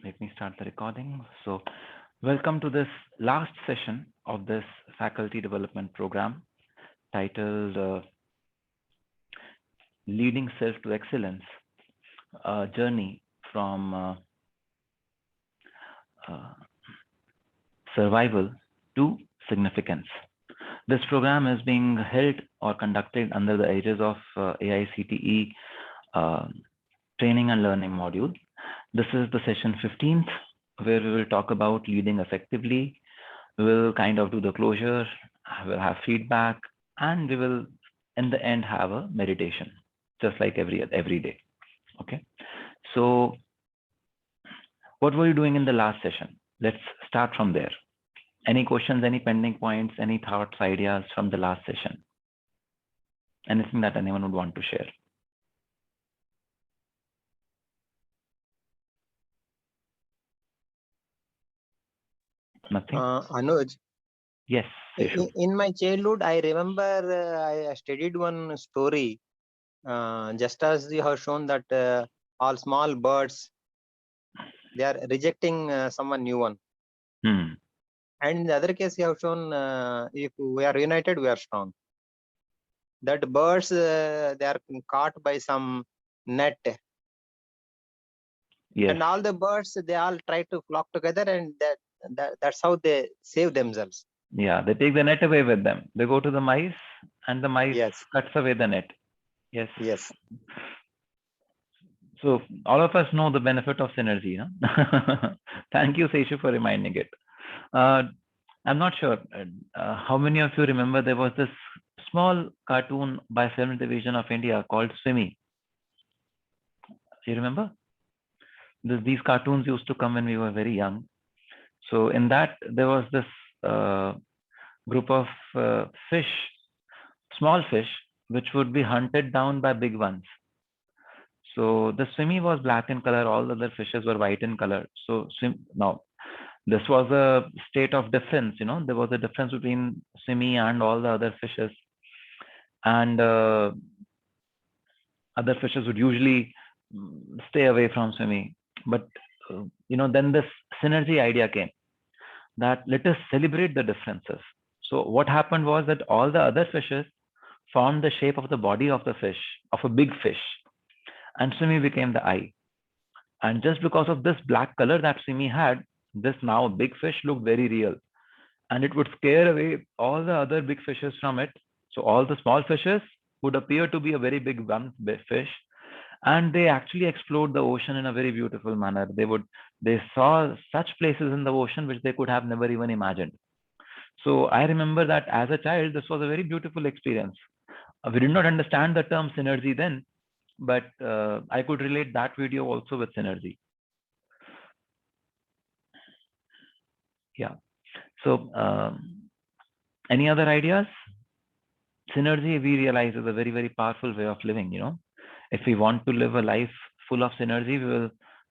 Let me start the recording. So, welcome to this last session of this faculty development program titled Leading Self to Excellence, a journey from uh, survival to significance. This program is being held or conducted under the aegis of AICTE uh, training and learning module. This is the session 15th, where we will talk about leading effectively. We will kind of do the closure, we'll have feedback, and we will, in the end, have a meditation, just like every day. Okay. So, what were you doing in the last session? Let's start from there. Any questions, any pending points, any thoughts, ideas from the last session? Anything that anyone would want to share? Nothing? Anuj, Yes, Seshu. in my childhood, I remember I studied one story, just as you have shown that all small birds, they are rejecting someone new one. And in the other case, you have shown if we are united, we are strong. That birds, they are caught by some net. Yes. And all the birds, they all try to flock together, and that's how they save themselves. Yeah, they take the net away with them. They go to the mice, and the mice Yes. cuts away the net. Yes. Yes. So all of us know the benefit of synergy. No? Thank you, Seshu, for reminding it. I'm not sure how many of you remember there was this small cartoon by Film Division of India called Swimmy. You remember? These cartoons used to come when we were very young. So in that, there was this group of fish, small fish, which would be hunted down by big ones. So the swimmy was black in color, all the other fishes were white in color. So now this was a state of difference, there was a difference between swimmy and all the other fishes. And other fishes would usually stay away from swimmy. But, then this synergy idea came that let us celebrate the differences. So what happened was that all the other fishes formed the shape of the body of the fish, of a big fish, and swimmy became the eye. And just because of this black color that swimmy had, this now big fish looked very real, and it would scare away all the other big fishes from it. So all the small fishes would appear to be a very big fish, and they actually explored the ocean in a very beautiful manner. They saw such places in the ocean which they could have never even imagined. So I remember that as a child, this was a very beautiful experience. We did not understand the term synergy then, but I could relate that video also with synergy. Yeah. So any other ideas? Synergy, we realize, is a very, very powerful way of living. If we want to live a life full of synergy,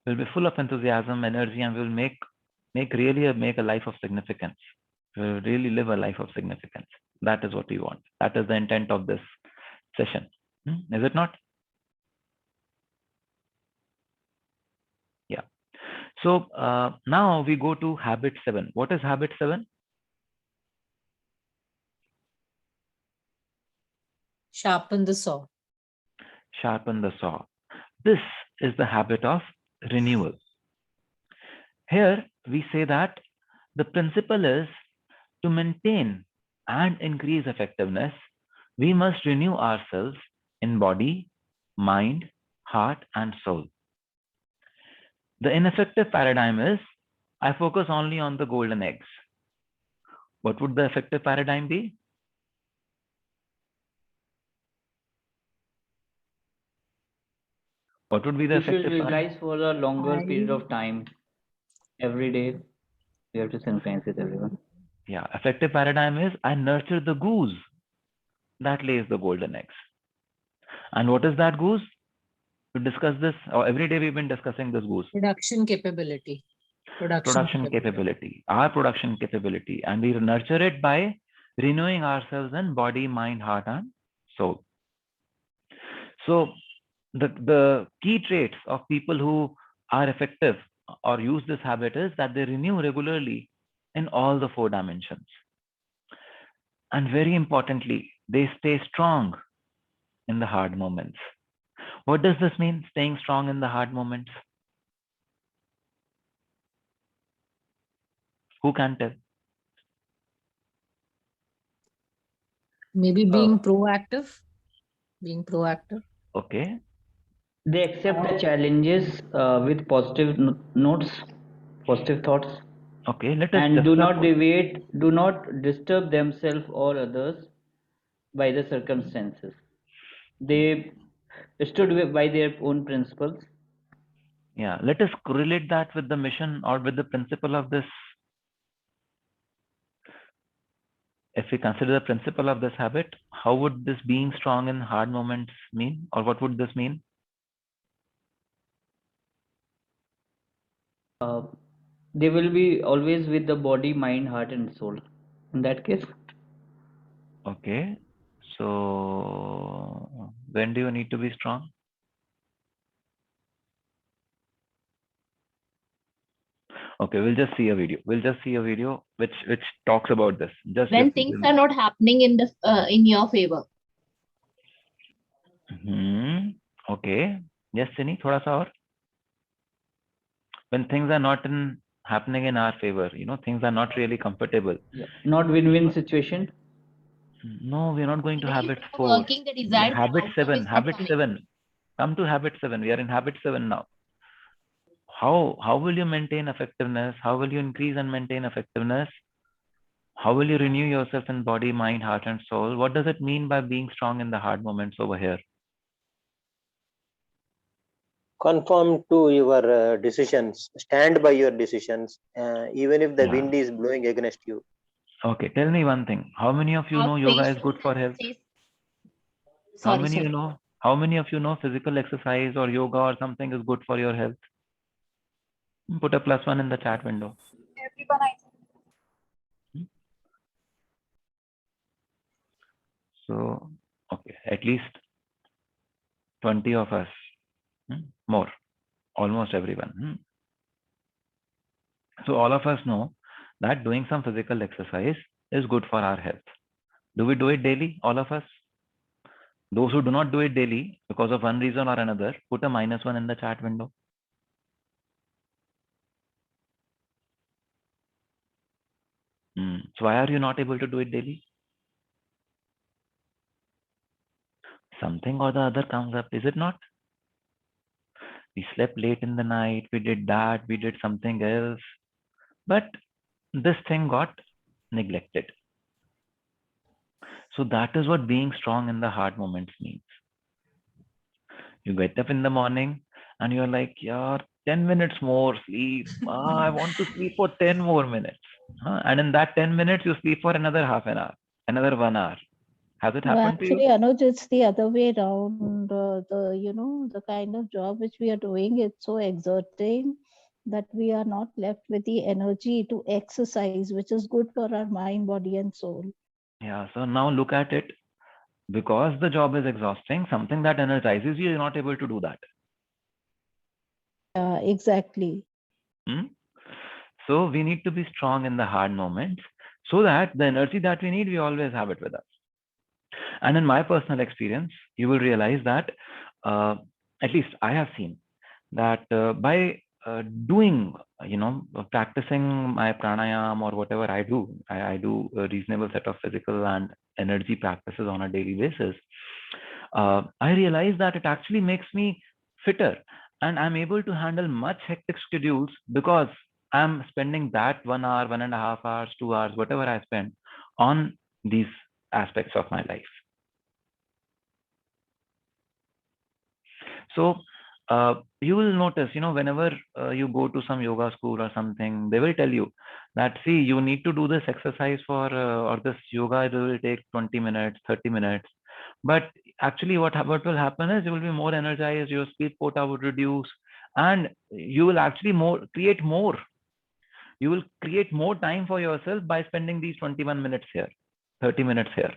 we'll be full of enthusiasm, energy, and we'll make a life of significance. We'll really live a life of significance. That is what we want. That is the intent of this session. Is it not? Yeah. So now we go to habit 7. What is habit 7? Sharpen the saw. Sharpen the saw. This is the habit of renewal. Here we say that the principle is to maintain and increase effectiveness, we must renew ourselves in body, mind, heart, and soul. The ineffective paradigm is I focus only on the golden eggs. What would the effective paradigm be? What would be the effective paradigm? We should revise for a longer period of time. Every day, we have to synchronize with everyone. Yeah, effective paradigm is I nurture the goose that lays the golden eggs. And what is that goose? We discuss this, or every day we've been discussing this goose. Production capability. Production capability, our production capability, and we nurture it by renewing ourselves in body, mind, heart, and soul. So the key traits of people who are effective or use this habit is that they renew regularly in all the 4 dimensions. And very importantly, they stay strong in the hard moments. What does this mean, staying strong in the hard moments? Who can tell? Maybe being proactive. Being proactive. Okay. They accept the challenges with positive notes, positive thoughts, Okay. Let us and do not juxtapose. deviate, do not disturb themselves or others by the circumstances. They stood by their own principles. Yeah. Let us correlate that with the mission or with the principle of this. If we consider the principle of this habit, how would this being strong in hard moments mean? Or what would this mean? They will be always with the body, mind, heart, and soul. In that case, Okay. So when do you need to be strong? Okay, we'll just see a video. We'll just see a video which talks about this. When things are not happening in the in your favor. Okay. Yes, Sini, thoda sa aur. When things are not happening in our favor, things are not really comfortable. not win-win situation. No, we're not going to Even if habit you are 4. working, the desired Habit outcome 7. is not Habit coming. 7. Come to habit 7. We are in habit 7 now. How will you maintain effectiveness? How will you increase and maintain effectiveness? How will you renew yourself in body, mind, heart, and soul? What does it mean by being strong in the hard moments over here? Conform to your decisions, stand by your decisions, even if the Yeah. wind is blowing against you. Okay, tell me one thing. How many of you know yoga is good for health? How Sorry, many sorry. how many of you know physical exercise or yoga or something is good for your health? Put a +1 in the chat window. Everyone, I think. So, okay, at least 20 of us, more, almost everyone. So all of us know that doing some physical exercise is good for our health. Do we do it daily, all of us? Those who do not do it daily because of one reason or another, put a -1 in the chat window. So why are you not able to do it daily? Something or the other comes up, is it not? We slept late in the night, we did that, we did something else, but this thing got neglected. So that is what being strong in the hard moments means. You get up in the morning and you're like, yeah, 10 minutes more sleep. I want to sleep for 10 more minutes. And in that 10 minutes, you sleep for another half an hour, another 1 hour. Has it No, happened to actually, you? Anuj, it's the other way around. The kind of job which we are doing, it's so exerting that we are not left with the energy to exercise, which is good for our mind, body, and soul. Yeah. So now look at it. Because the job is exhausting, something that energizes you, you're not able to do that. Yeah, exactly. So we need to be strong in the hard moments so that the energy that we need, we always have it with us. And in my personal experience, you will realize that, at least I have seen that by doing, practicing my pranayam or whatever I do, I do a reasonable set of physical and energy practices on a daily basis. I realize that it actually makes me fitter and I'm able to handle much hectic schedules because I'm spending that 1 hour, 1.5 hours, 2 hours, whatever I spend on these aspects of my life. So you will notice, whenever you go to some yoga school or something, they will tell you that, see, you need to do this exercise for, or this yoga, it will take 20 minutes, 30 minutes. But actually what will happen is you will be more energized, your sleep quota would reduce, and you will actually create more. You will create more time for yourself by spending these 21 minutes here, 30 minutes here.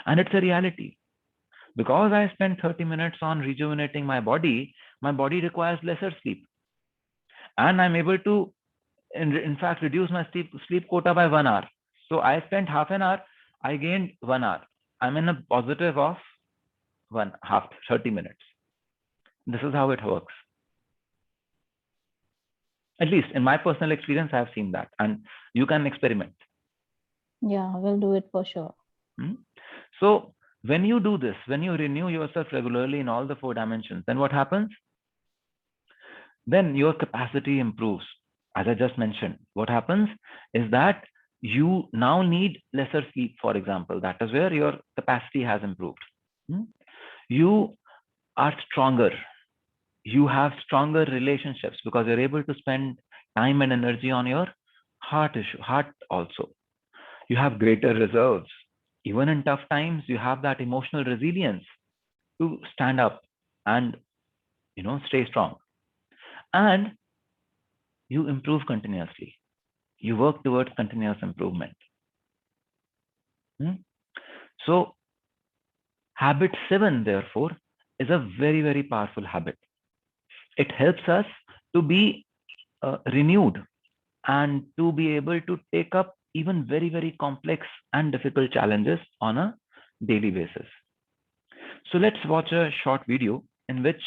And it's a reality. Because I spend 30 minutes on rejuvenating my body requires lesser sleep. and I'm able to, in fact, reduce my sleep quota by 1 hour. So I spent half an hour, I gained 1 hour. I'm in a positive of 30 minutes. This is how it works. At least in my personal experience, I have seen that, and you can experiment. Yeah, we'll do it for sure. So when you do this, when you renew yourself regularly in all the 4 dimensions, then what happens? Then your capacity improves. As I just mentioned, what happens is that you now need lesser sleep, for example. That is where your capacity has improved. You are stronger. You have stronger relationships because you're able to spend time and energy on your heart also. You have greater reserves. Even in tough times, you have that emotional resilience to stand up and, stay strong. And you improve continuously. You work towards continuous improvement. So habit 7, therefore, is a very, very powerful habit. It helps us to be renewed and to be able to take up even very, very complex and difficult challenges on a daily basis. So let's watch a short video in which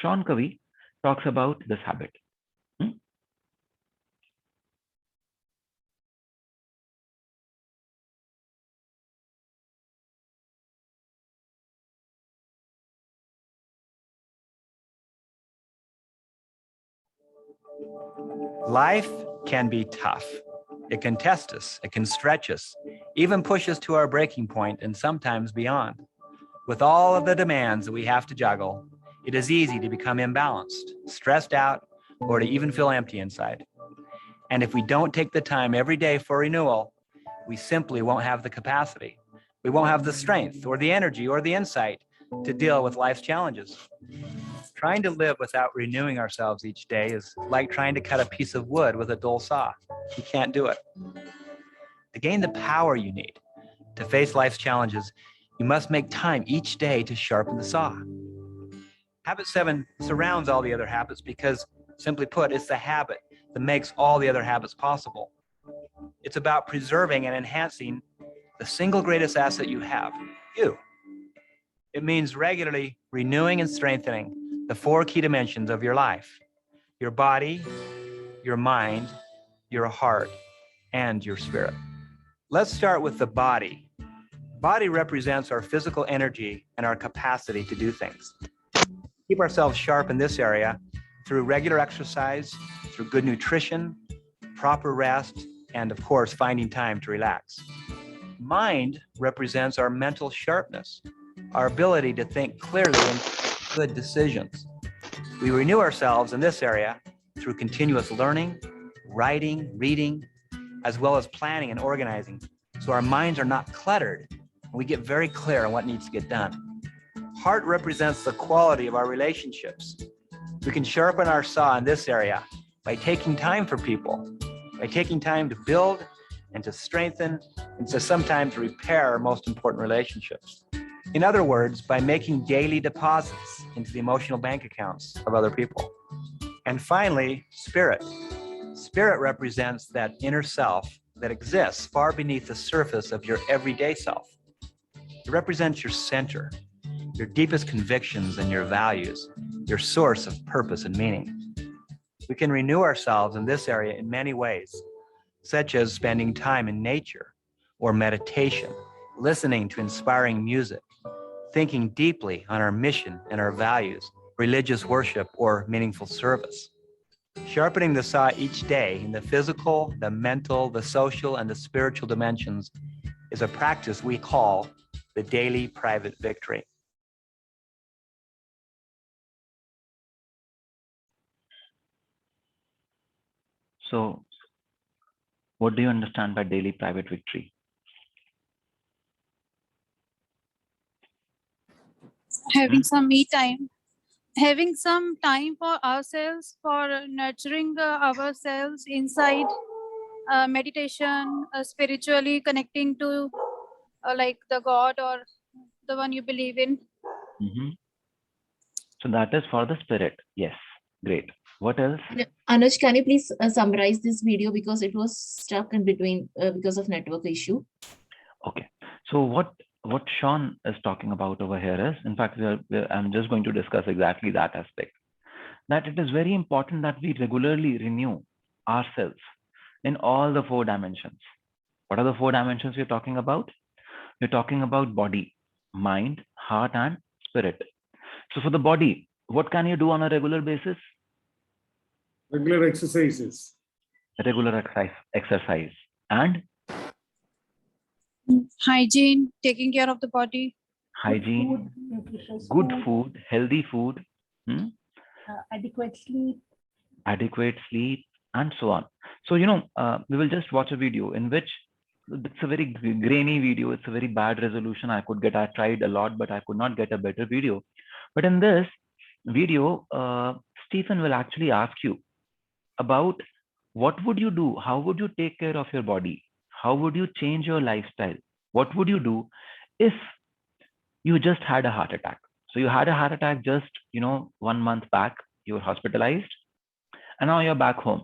Sean Covey talks about this habit. Life can be tough. It can test us, it can stretch us, even push us to our breaking point and sometimes beyond. With all of the demands that we have to juggle, it is easy to become imbalanced, stressed out, or to even feel empty inside. And if we don't take the time every day for renewal, we simply won't have the capacity. We won't have the strength or the energy or the insight to deal with life's challenges. Trying to live without renewing ourselves each day is like trying to cut a piece of wood with a dull saw. You can't do it. To gain the power you need to face life's challenges, you must make time each day to sharpen the saw. Habit 7 surrounds all the other habits because, simply put, it's the habit that makes all the other habits possible. It's about preserving and enhancing the single greatest asset you have, you. It means regularly renewing and strengthening the 4 key dimensions of your life: your body, your mind, your heart, and your spirit. Let's start with the body. Body represents our physical energy and our capacity to do things. Keep ourselves sharp in this area through regular exercise, through good nutrition, proper rest, and of course, finding time to relax. Mind represents our mental sharpness, our ability to think clearly and make good decisions. We renew ourselves in this area through continuous learning, writing, reading, as well as planning and organizing, so our minds are not cluttered and we get very clear on what needs to get done. Heart represents the quality of our relationships. We can sharpen our saw in this area by taking time for people, by taking time to build and to strengthen and to sometimes repair our most important relationships. In other words, by making daily deposits into the emotional bank accounts of other people. And finally, spirit. Spirit represents that inner self that exists far beneath the surface of your everyday self. It represents your center, your deepest convictions and your values, your source of purpose and meaning. We can renew ourselves in this area in many ways, such as spending time in nature or meditation, listening to inspiring music, thinking deeply on our mission and our values, religious worship, or meaningful service. Sharpening the saw each day in the physical, the mental, the social, and the spiritual dimensions is a practice we call the daily private victory. So, what do you understand by daily private victory? Having some me time, having some time for ourselves, for nurturing ourselves inside, meditation, spiritually connecting to like the God or the one you believe in. So that is for the spirit. Yes, great. What else? Anuj, can you please summarize this video because it was stuck in between because of network issue? Okay. So what Sean is talking about over here is, in fact, I'm just going to discuss exactly that aspect. That it is very important that we regularly renew ourselves in all the 4 dimensions. What are the 4 dimensions we're talking about? We're talking about body, mind, heart, and spirit. So for the body, what can you do on a regular basis? Regular exercises. Regular exercise. And Hygiene, taking care of the body. hygiene, Nutritious good food, healthy food, adequate sleep. adequate sleep, and so on. So, we will just watch a video in which it's a very grainy video. It's a very bad resolution I could get. I tried a lot, but I could not get a better video. But in this video, Stephen will actually ask you about what would you do? How would you take care of your body? How would you change your lifestyle? What would you do if you just had a heart attack? So you had a heart attack just, 1 month back, you were hospitalized, and now you're back home.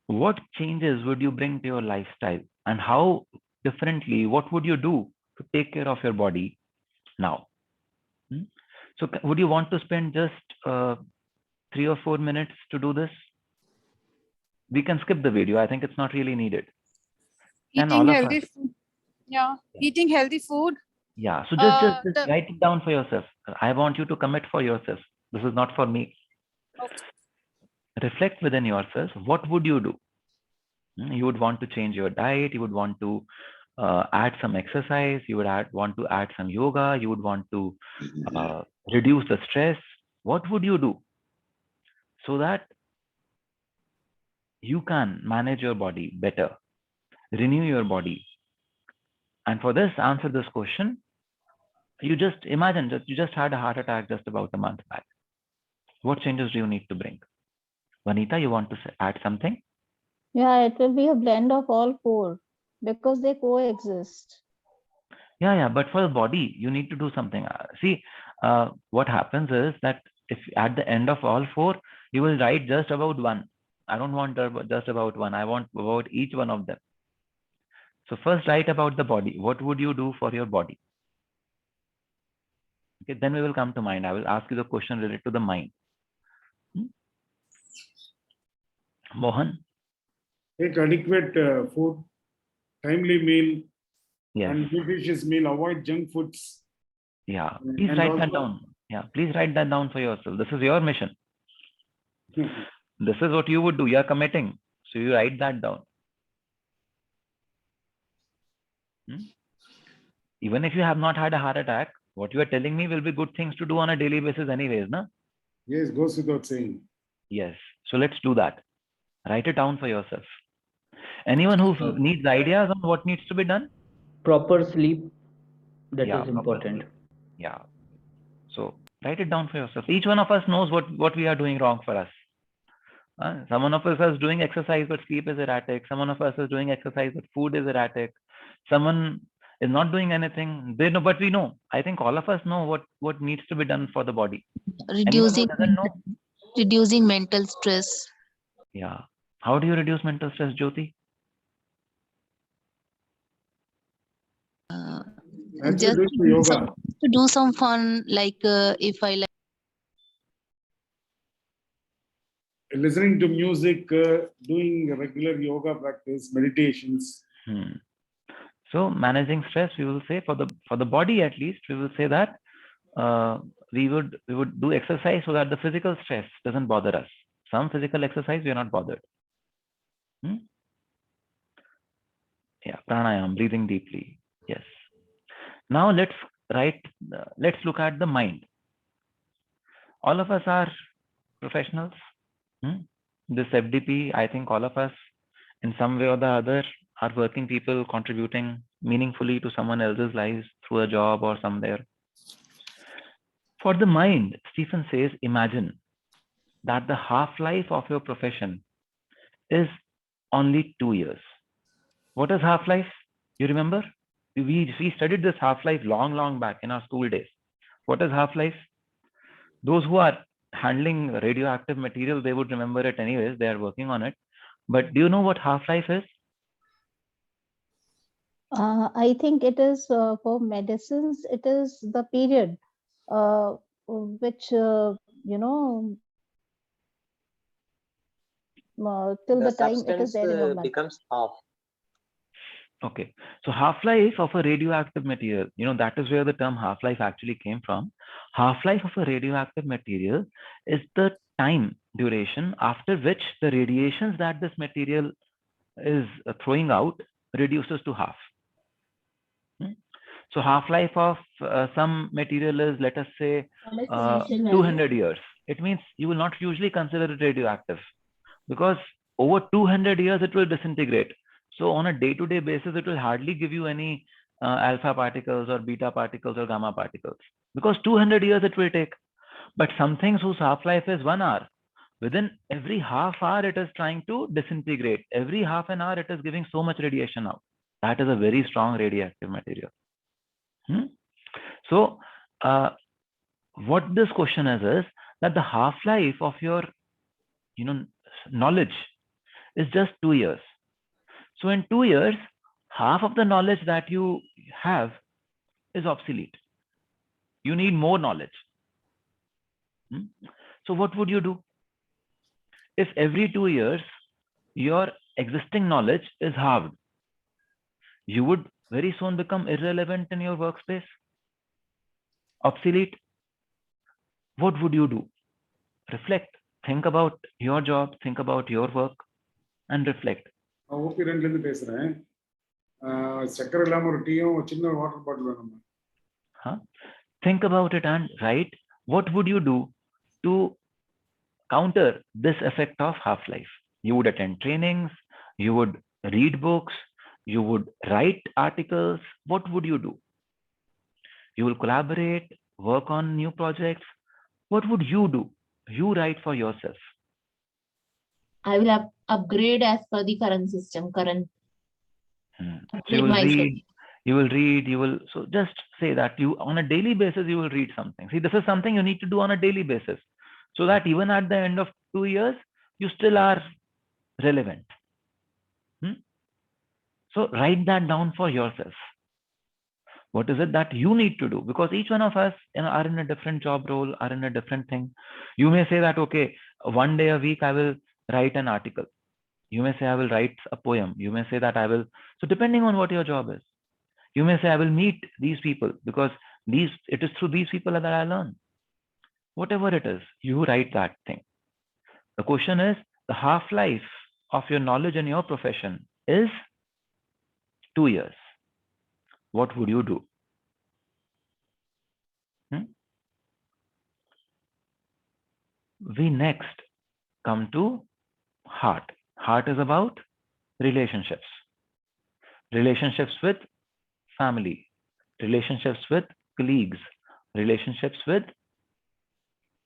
What changes would you bring to your lifestyle, and how differently, what would you do to take care of your body now? So would you want to spend just 3 or 4 minutes to do this? We can skip the video. I think it's not really needed. And all Eating of healthy us. food. Yeah, eating healthy food. Yeah. So just the- write it down for yourself. I want you to commit for yourself. This is not for me. Okay. Reflect within yourself. What would you do? You would want to change your diet. You would want to add some exercise. You would want to add some yoga. You would want to reduce the stress. What would you do so that you can manage your body better, renew your body? And for this, answer this question. You just imagine that you just had a heart attack just about a month back. What changes do you need to bring? Vanita, you want to add something? Yeah, it will be a blend of all 4 because they coexist. Yeah. But for the body, you need to do something. See, what happens is that if at the end of all 4, you will write just about one. I don't want just about one. I want about each one of them. So first write about the body. What would you do for your body? Okay, then we will come to mind. I will ask you the question related to the mind. Mohan? Take adequate food, timely meal, Yes. and nutritious meal. Avoid junk foods. Yeah. Please And write that also- down. Yeah. Please write that down for yourself. This is your mission. This is what you would do. You are committing. So you write that down. Even if you have not had a heart attack, what you are telling me will be good things to do on a daily basis anyways, na? Yes, goes without saying. Yes. So let's do that. Write it down for yourself. Anyone who needs ideas on what needs to be done? Proper sleep, that is proper important. sleep. Yeah. So write it down for yourself. Each one of us knows what we are doing wrong for us. Someone of us is doing exercise, but sleep is erratic. Someone of us is doing exercise, but food is erratic. Someone is not doing anything. They know, but we know. I think all of us know what needs to be done for the body. Reducing Anyone who doesn't know? reducing mental stress. Yeah. How do you reduce mental stress, Jyoti? Actually, Just doing the yoga. to do some fun, like if I like Listening to music, doing regular yoga practice, meditations. So managing stress, we will say for the body at least, we will say that we would do exercise so that the physical stress doesn't bother us. Some physical exercise we are not bothered. Yeah, pranayam, breathing deeply. Yes. Now let's look at the mind. All of us are professionals. This FDP, I think all of us in some way or the other are working people contributing meaningfully to someone else's lives through a job or somewhere. For the mind, Stephen says, imagine that the half-life of your profession is only 2 years. What is half-life? You remember? We studied this half-life long back in our school days. What is half-life? Those who are handling radioactive material, they would remember it anyways. They are working on it. But do you know what half-life is? I think it is for medicines, it is the period which, till The the time it is substance there in your body. becomes half. Okay, so half-life of a radioactive material, that is where the term half-life actually came from. Half-life of a radioactive material is the time duration after which the radiations that this material is throwing out reduces to half. So half-life of some material is, let us say, 200 years. It means you will not usually consider it radioactive because over 200 years it will disintegrate. So on a day-to-day basis, it will hardly give you any alpha particles or beta particles or gamma particles because 200 years it will take. But some things whose half-life is 1 hour, within every half hour it is trying to disintegrate. Every half an hour it is giving so much radiation out. That is a very strong radioactive material. So what this question is that the half-life of your knowledge is just 2 years. So in 2 years, half of the knowledge that you have is obsolete. You need more knowledge. So what would you do? If every 2 years your existing knowledge is halved, you would very soon become irrelevant in your workspace, obsolete. What would you do? Reflect. Think about your job, think about your work, and reflect. ஓபி ரெண்டுலேருந்து பேசுகிறேன். சக்கரை இல்லாமல் ஒரு டீயும் சின்ன water bottle வேணுமா? Think about it and write. What would you do to counter this effect of half-life? You would attend trainings, you would read books, you would write articles. What would you do? You will collaborate, work on new projects. What would you do? You write for yourself. I will upgrade as per the current system, So you will read, so just say that you on a daily basis, you will read something. See, this is something you need to do on a daily basis so that even at the end of 2 years, you still are relevant. So write that down for yourself. What is it that you need to do? Because each one of us are in a different job role, are in a different thing. You may say that, okay, one day a week I will write an article. You may say I will write a poem. You may say that I will. So depending on what your job is, you may say I will meet these people because it is through these people that I learn. Whatever it is, you write that thing. The question is, the half-life of your knowledge in your profession is 2 years. What would you do? We next come to heart. Heart is about relationships. Relationships with family, relationships with colleagues, relationships with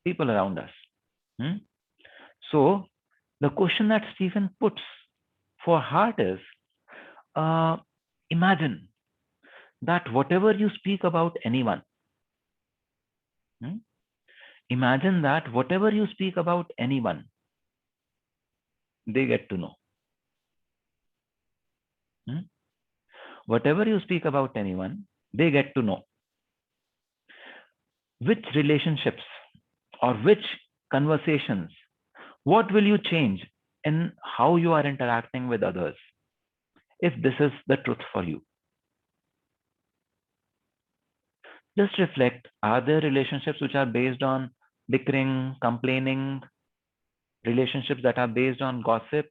people around us. So the question that Stephen puts for heart is, imagine that whatever you speak about anyone, imagine that whatever you speak about anyone, they get to know. Whatever you speak about anyone, they get to know. Which relationships or which conversations, what will you change in how you are interacting with others if this is the truth for you? Just reflect, are there relationships which are based on bickering, complaining, relationships that are based on gossip?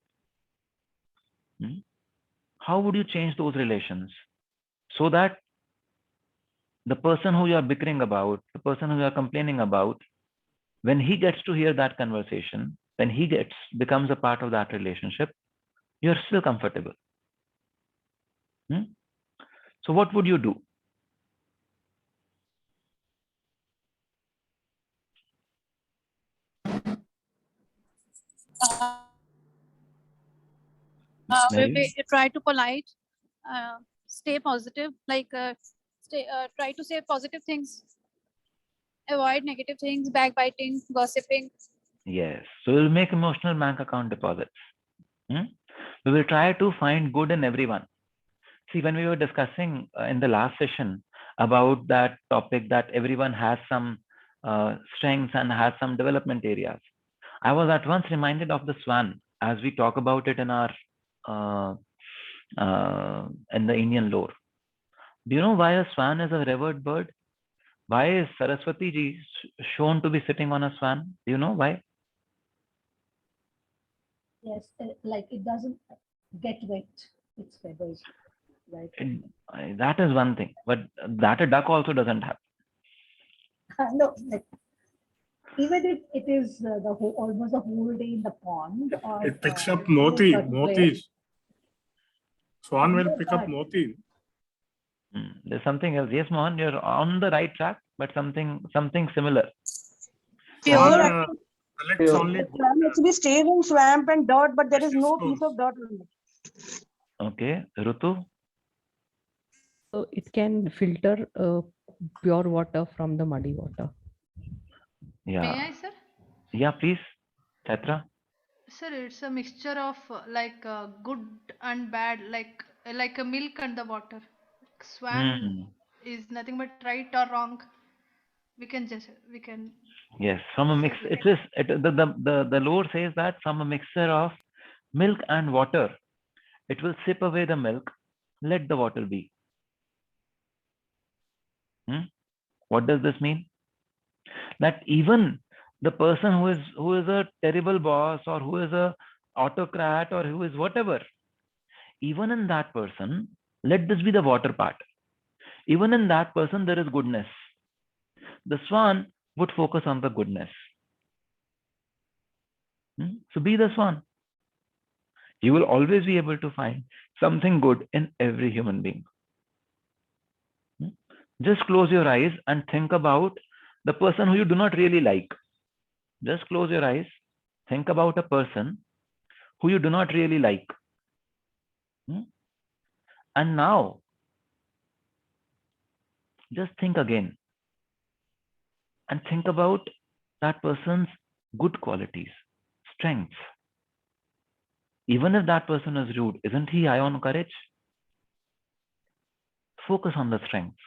How would you change those relations so that the person who you are bickering about, the person who you are complaining about, when he gets to hear that conversation, when he becomes a part of that relationship, you're still comfortable. So what would you do? We try to polite, stay positive, try to say positive things avoid negative things, backbiting, gossiping. Yes. So we'll make emotional bank account deposits. We will try to find good in everyone. See, when we were discussing in the last session about that topic that everyone has some strengths and has some development areas, I was at once reminded of the swan as we talk about it in our in the Indian lore. Do you know why a swan is a revered bird? Why is Saraswati ji shown to be sitting on a swan? Do you know why? Yes, like it doesn't get wet, its feathers, right? That is one thing, but that a duck also doesn't have. No, like, even if it is the whole, almost the whole day in the pond, or It picks up moti, but where- motis. Swan will No, pick up but- moti. There's something else. Yes, Mohan, you're on the right track, but something similar. Swan Pure. collects only. Swan actually stays in swamp and dirt, but there is precious no stones. piece of dirt on it. Okay, Rutu. So it can filter pure water from the muddy water. Yeah. May I, sir? Yeah, please, Chaitra. Sir, it's a mixture of good and bad, like a milk and the water. Swan is nothing but right or wrong. We can. Yes, from a mix. It is. The lore says that from a mixture of milk and water, it will sip away the milk. Let the water be. What does this mean? That even the person who is a terrible boss, or who is a autocrat, or who is whatever, even in that person, let this be the water part. Even in that person, there is goodness. The swan would focus on the goodness. So be the swan. You will always be able to find something good in every human being. Just close your eyes and think about the person who you do not really like. Just close your eyes. Think about a person who you do not really like. And now, just think again. And think about that person's good qualities, strengths. Even if that person is rude, isn't he high on courage? Focus on the strengths.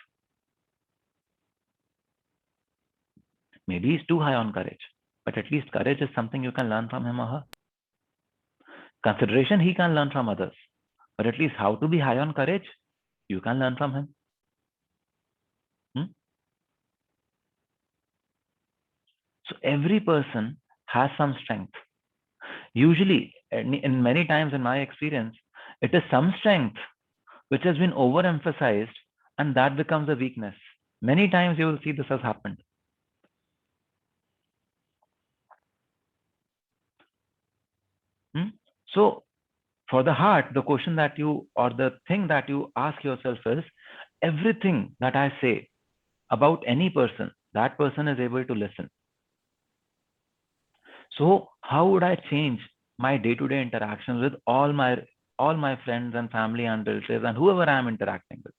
Maybe he's too high on courage, but at least courage is something you can learn from him or her. Consideration he can learn from others, but at least how to be high on courage, you can learn from him. So every person has some strength. Usually, in many times in my experience, it is some strength which has been overemphasized, and that becomes a weakness. Many times you will see this has happened. So for the heart, the question that you, or the thing that you ask yourself is, everything that I say about any person, that person is able to listen. So how would I change my day-to-day interactions with all my friends and family and relatives and whoever I am interacting with?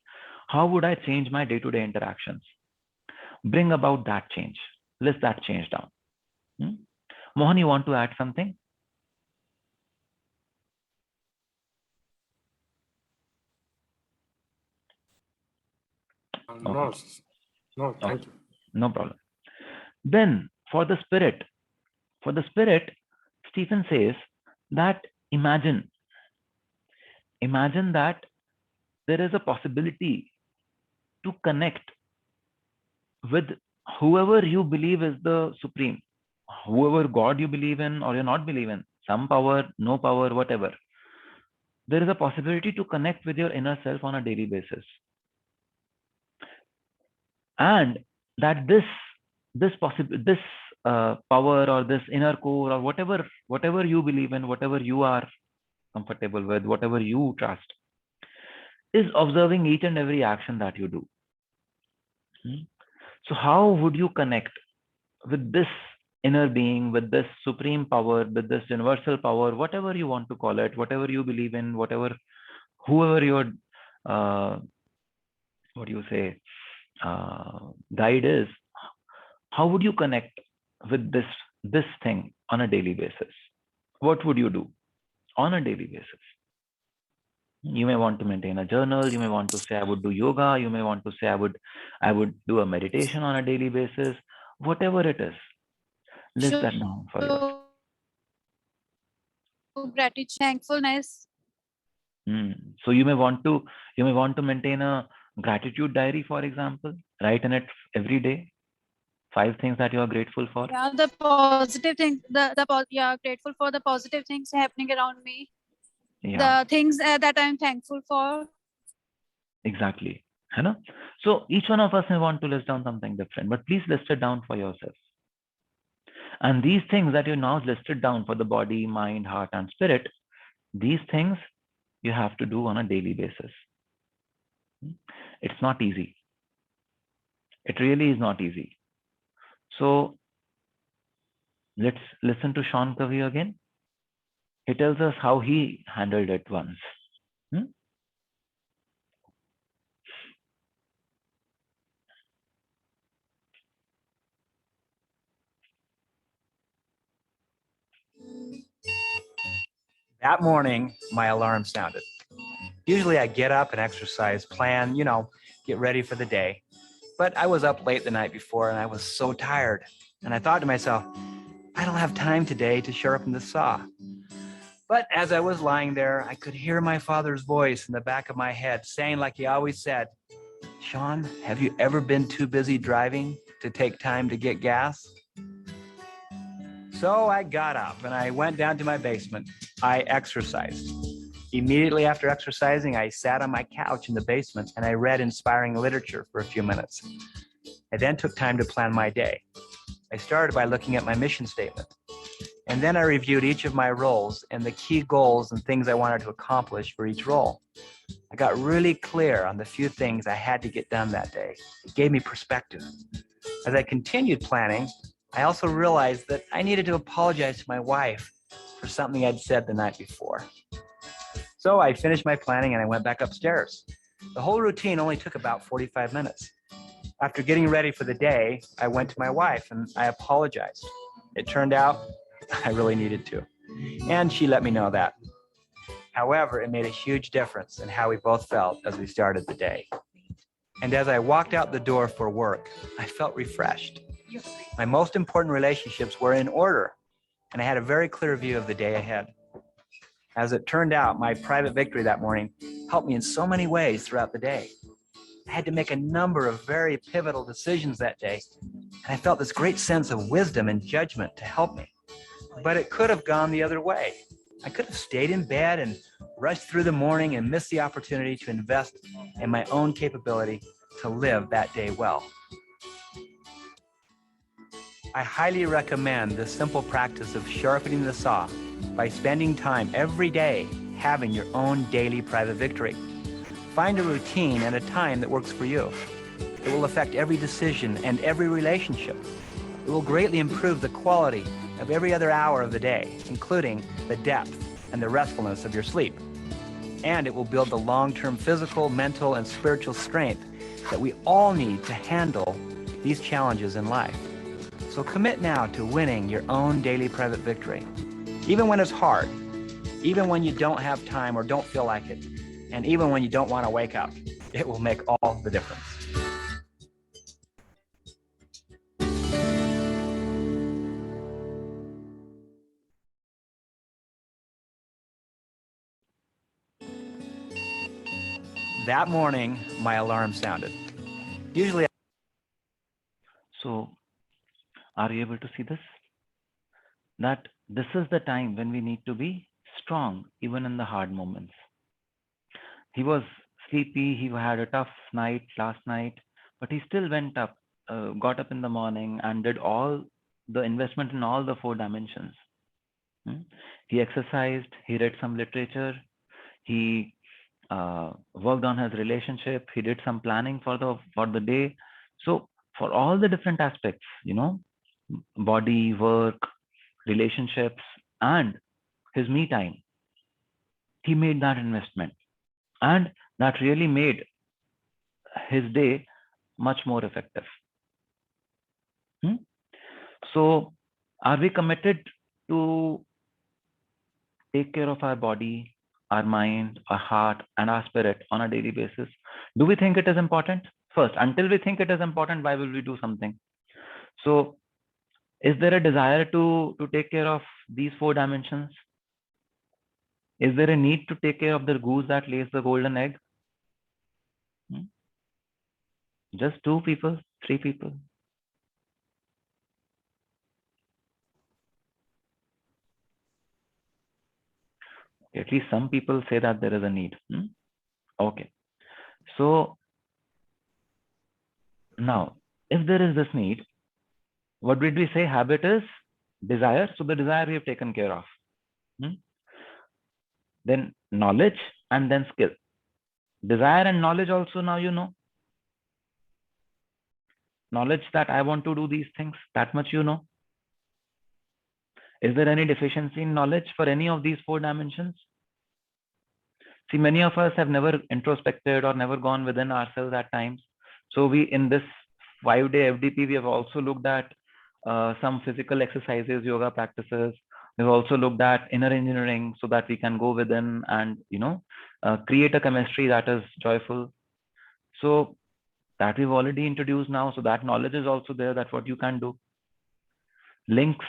How would I change my day-to-day interactions? Bring about that change. List that change down. Mohan, you want to add something? No, thank you. No problem. Then for the spirit, Stephen says that imagine that there is a possibility to connect with whoever you believe is the supreme, whoever God you believe in or you're not believe in, some power, no power, whatever. There is a possibility to connect with your inner self on a daily basis. And that this power or this inner core or whatever you believe in, whatever you are comfortable with, whatever you trust, is observing each and every action that you do. So how would you connect with this inner being, with this supreme power, with this universal power, whatever you want to call it, whatever you believe in, whoever your guide is? how would you connect with this thing on a daily basis? What would you do on a daily basis? You may want to maintain a journal. You may want to say, I would do yoga. You may want to say, I would do a meditation on a daily basis. Whatever it is, list that down for yourself. Gratitude, thankfulness. So you may want to maintain a gratitude diary, for example. Write in it every day 5 things that you are grateful for. Yeah, the positive thing, grateful for the positive things happening around me. Yeah, The things that I'm thankful for. exactly. You know? So each one of us may want to list down something different, but please list it down for yourself. And these things that you now listed down for the body, mind, heart, and spirit, these things you have to do on a daily basis. It's not easy. It really is not easy. So let's listen to Sean Covey again. He tells us how he handled it once. That morning, my alarm sounded. Usually I get up and exercise, plan, get ready for the day. But I was up late the night before and I was so tired. And I thought to myself, I don't have time today to sharpen the saw. But as I was lying there, I could hear my father's voice in the back of my head saying, like he always said, Sean, have you ever been too busy driving to take time to get gas? So I got up and I went down to my basement. I exercised. Immediately after exercising, I sat on my couch in the basement and I read inspiring literature for a few minutes. I then took time to plan my day. I started by looking at my mission statement. And then I reviewed each of my roles and the key goals and things I wanted to accomplish for each role. I got really clear on the few things I had to get done that day. It gave me perspective. As I continued planning, I also realized that I needed to apologize to my wife for something I'd said the night before. So I finished my planning and I went back upstairs. The whole routine only took about 45 minutes. After getting ready for the day, I went to my wife and I apologized. It turned out I really needed to, and she let me know that. However, it made a huge difference in how we both felt as we started the day. And as I walked out the door for work, I felt refreshed. My most important relationships were in order, and I had a very clear view of the day ahead. As it turned out, my private victory that morning helped me in so many ways throughout the day. I had to make a number of very pivotal decisions that day, and I felt this great sense of wisdom and judgment to help me. But it could have gone the other way. I could have stayed in bed and rushed through the morning and missed the opportunity to invest in my own capability to live that day well. I highly recommend the simple practice of sharpening the saw by spending time every day having your own daily private victory. Find a routine and a time that works for you. It will affect every decision and every relationship. It will greatly improve the quality of every other hour of the day, including the depth and the restfulness of your sleep. And it will build the long-term physical, mental, and spiritual strength that we all need to handle these challenges in life. So commit now to winning your own daily private victory. Even when it's hard, even when you don't have time or don't feel like it, and even when you don't want to wake up, it will make all the difference. That morning, my alarm sounded. Usually. So, are you able to see this? That this is the time when we need to be strong, even in the hard moments. He was sleepy. He had a tough night last night, but he still went up, got up in the morning and did all the investment in all the 4 dimensions. He exercised. He read some literature. He worked on his relationship. He did some planning for the day. So for all the different aspects, body, work, relationships, and his me time, he made that investment, and that really made his day much more effective. So are we committed to take care of our body, our mind, our heart, and our spirit on a daily basis? Do we think it is important? First, until we think it is important, why will we do something? So is there a desire to take care of these 4 dimensions? Is there a need to take care of the goose that lays the golden egg? Just 2 people, 3 people. At least some people say that there is a need. Okay. So now, if there is this need, what did we say? Habit is desire. So the desire we have taken care of. Then knowledge and then skill. Desire and knowledge also now you know. Knowledge that I want to do these things, that much you know. Is there any deficiency in knowledge for any of these 4 dimensions? See, many of us have never introspected or never gone within ourselves at times. So we, in this 5-day FDP, we have also looked at some physical exercises, yoga practices. We've also looked at inner engineering so that we can go within and, create a chemistry that is joyful. So that we've already introduced now. So that knowledge is also there, that what you can do. Links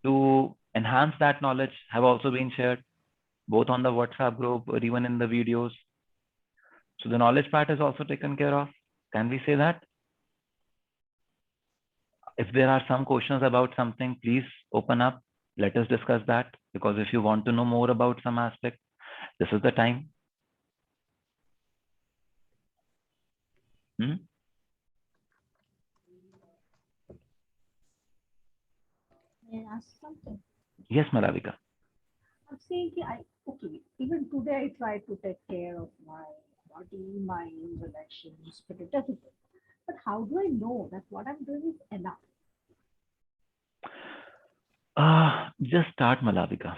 to enhance that knowledge have also been shared, both on the WhatsApp group or even in the videos. So the knowledge part is also taken care of. Can we say that? If there are some questions about something, please open up. Let us discuss that, because if you want to know more about some aspect, this is the time. May I ask something? Yes, Malavika. I'm saying, okay, even today I try to take care of my body, mind, relations, but it doesn't. But how do I know that what I'm doing is enough? Just start, Malavika.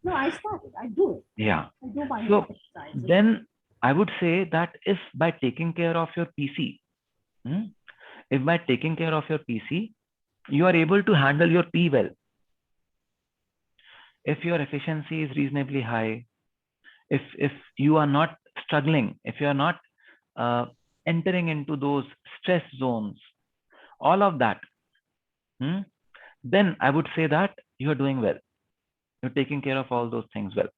No, I started. I do it. Yeah. I do my So exercises. then I would say that if by taking care of your PC, if by taking care of your PC, you are able to handle your P well. If your efficiency is reasonably high, if you are not struggling, if you are not entering into those stress zones, all of that, then I would say that you are doing well. You're taking care of all those things well.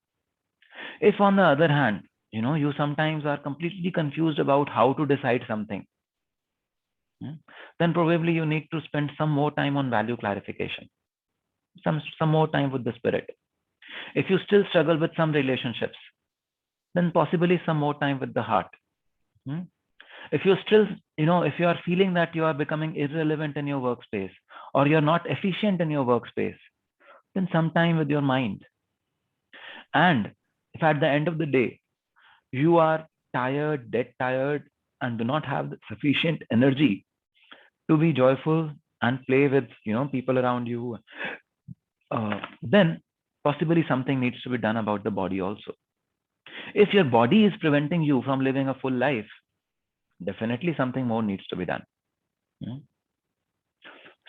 If on the other hand, you sometimes are completely confused about how to decide something, then probably you need to spend some more time on value clarification, some more time with the spirit. If you still struggle with some relationships, then possibly some more time with the heart. If you still, if you are feeling that you are becoming irrelevant in your workspace, or you're not efficient in your workspace, then some time with your mind. And if at the end of the day, you are tired, dead tired, and do not have sufficient energy to be joyful and play with, people around you, then possibly something needs to be done about the body also. If your body is preventing you from living a full life, definitely something more needs to be done.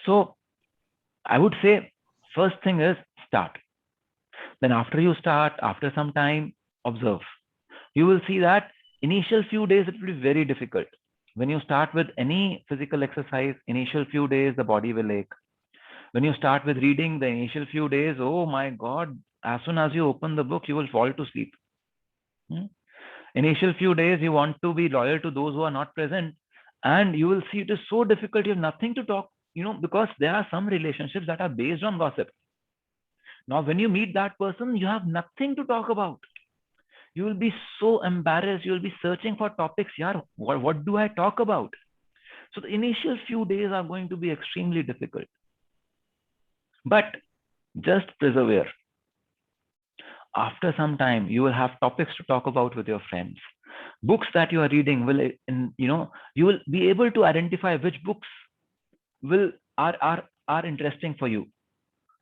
So I would say first thing is start. Then after you start, after some time, observe. You will see that initial few days it will be very difficult. When you start with any physical exercise, initial few days the body will ache. When you start with reading, the initial few days, oh my God, as soon as you open the book, you will fall to sleep. Initial few days, you want to be loyal to those who are not present, and you will see it is so difficult. You have nothing to talk, because there are some relationships that are based on gossip. Now, when you meet that person, you have nothing to talk about. You will be so embarrassed. You will be searching for topics. Yeah, what do I talk about? So the initial few days are going to be extremely difficult. But just persevere. After some time, you will have topics to talk about with your friends. Books that you are reading will, you will be able to identify which books are interesting for you,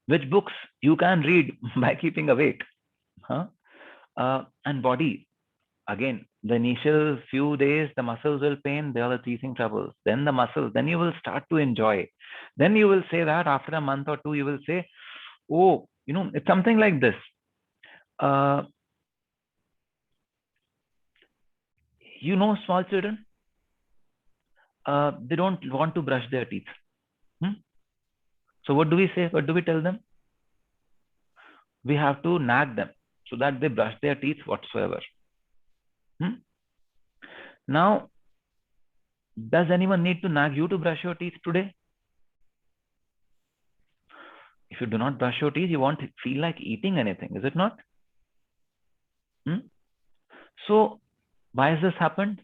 which books you can read by keeping awake. And body, again, The initial few days, the muscles will pain, they are the teething troubles. Then the muscles, then you will start to enjoy. Then you will say that after a month or two, you will say, oh, you know, it's something like this. You know, small children, they don't want to brush their teeth. So what do we say? What do we tell them? We have to nag them so that they brush their teeth whatsoever. Now, does anyone need to nag you to brush your teeth today? If you do not brush your teeth, you won't feel like eating anything, is it not? So, why has this happened?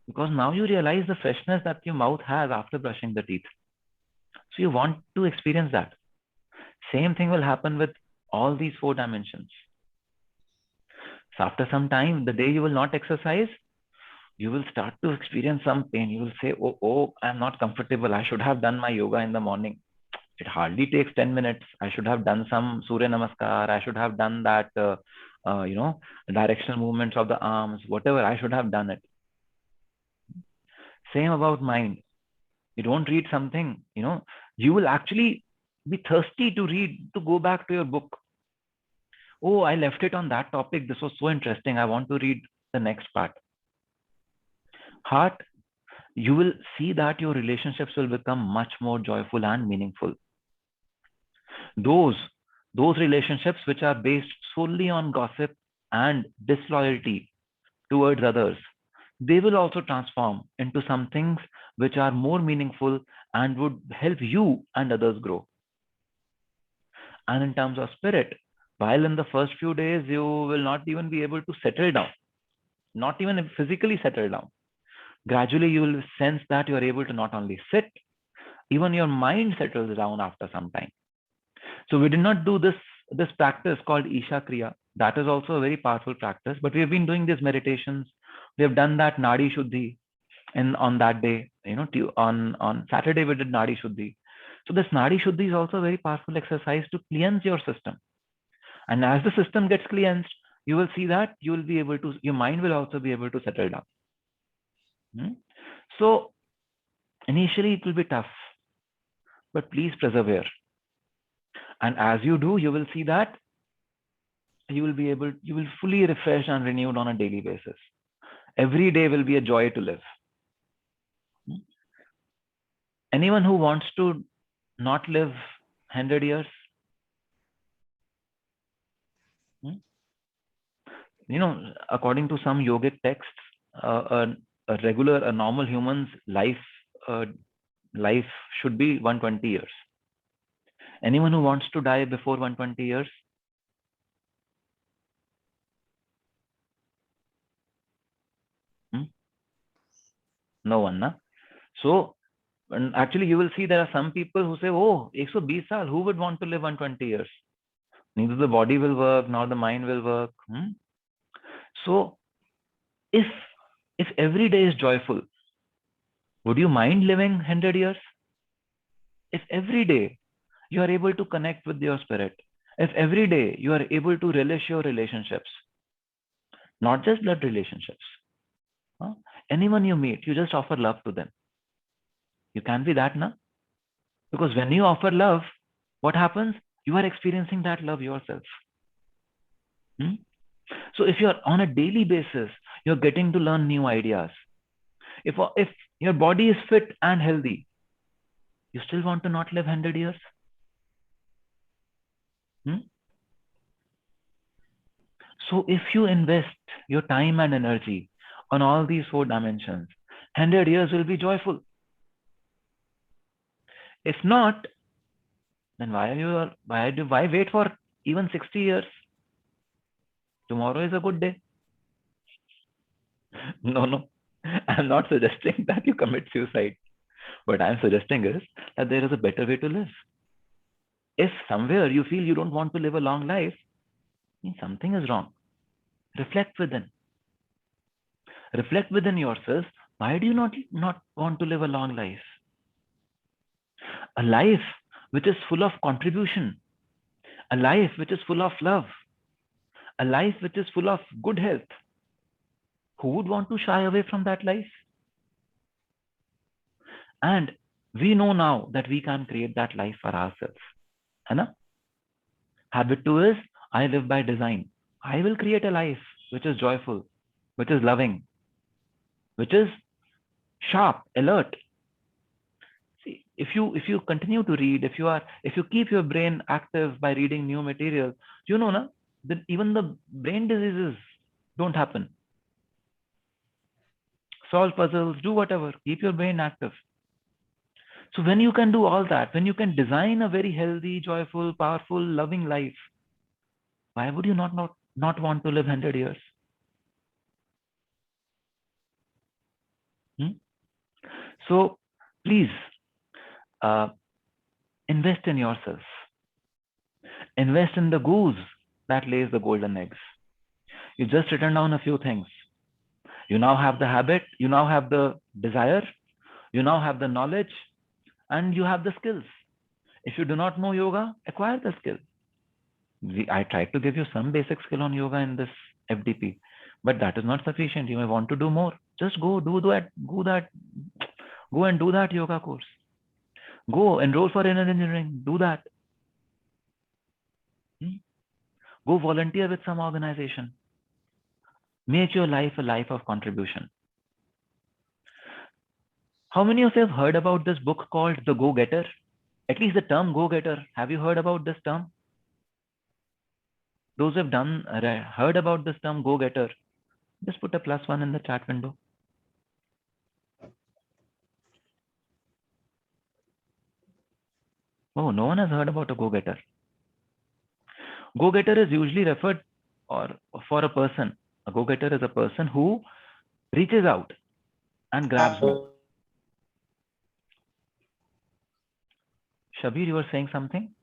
Because now you realize the freshness that your mouth has after brushing the teeth. So you want to experience that. Same thing will happen with all these 4 dimensions. So after some time, the day you will not exercise, you will start to experience some pain. You will say, oh, I'm not comfortable. I should have done my yoga in the morning. It hardly takes 10 minutes. I should have done some Surya Namaskar. I should have done that, you know, directional movements of the arms, whatever. I should have done it. Same about mind. You don't read something, you know, you will actually be thirsty to read, to go back to your book. Oh, I left it on that topic. This was so interesting. I want to read the next part. Heart, you will see that your relationships will become much more joyful and meaningful. Those relationships which are based solely on gossip and disloyalty towards others, they will also transform into some things which are more meaningful and would help you and others grow. And in terms of spirit, while in the first few days, you will not even be able to settle down, not even physically settle down. Gradually, you will sense that you are able to not only sit, even your mind settles down after some time. So we did not do this practice called Isha Kriya. That is also a very powerful practice, but we have been doing these meditations. We have done that Nadi Shuddhi, and on that day, you know, on Saturday we did Nadi Shuddhi. So this Nadi Shuddhi is also a very powerful exercise to cleanse your system. And as the system gets cleansed, you will see that you will be able to, your mind will also be able to settle down. So initially it will be tough, but please persevere. And as you do, you will see that you will fully refresh and renewed on a daily basis. Every day will be a joy to live. Anyone who wants to not live 100 years? You know, according to some yogic texts, a normal human's life should be 120 years. Anyone who wants to die before 120 years? No one, na? So actually you will see there are some people who say, oh, 120 saal, who would want to live 120 years? Neither the body will work, nor the mind will work. So if every day is joyful, would you mind living 100 years? If every day you are able to connect with your spirit, if every day you are able to relish your relationships, not just blood relationships, anyone you meet, you just offer love to them. You can be that, na? Because when you offer love, what happens? You are experiencing that love yourself. So if you're on a daily basis, you're getting to learn new ideas. If your body is fit and healthy, you still want to not live 100 years? So if you invest your time and energy on all these 4 dimensions, 100 years will be joyful. If not, then why wait for even 60 years? Tomorrow is a good day. No. I'm not suggesting that you commit suicide. What I'm suggesting is that there is a better way to live. If somewhere you feel you don't want to live a long life, means something is wrong. Reflect within. Reflect within yourself. Why do you not want to live a long life? A life which is full of contribution. A life which is full of love. A life which is full of good health. Who would want to shy away from that life? And we know now that we can create that life for ourselves. Anna? Habit 2 is, I live by design. I will create a life which is joyful, which is loving, which is sharp, alert. See, if you continue to read, if you keep your brain active by reading new material, you know na, that even the brain diseases don't happen. Solve puzzles, do whatever, keep your brain active. So when you can do all that, when you can design a very healthy, joyful, powerful, loving life, why would you not want to live 100 years? So please invest in yourself. Invest in the goose that lays the golden eggs. You just written down a few things. You now have the habit, you now have the desire, you now have the knowledge, and you have the skills. If you do not know yoga, acquire the skill. I tried to give you some basic skill on yoga in this FDP, but that is not sufficient. You may want to do more. Just go and do that yoga course. Go enroll for inner engineering. Do that. Go volunteer with some organization. Make your life a life of contribution. How many of you have heard about this book called The Go-Getter? At least the term Go-Getter. Have you heard about this term? Those who have heard about this term Go-Getter, just put a +1 in the chat window. Oh, no one has heard about a go-getter. Go-getter is usually referred for a person. A go-getter is a person who reaches out and grabs more. Shabir, you were saying something?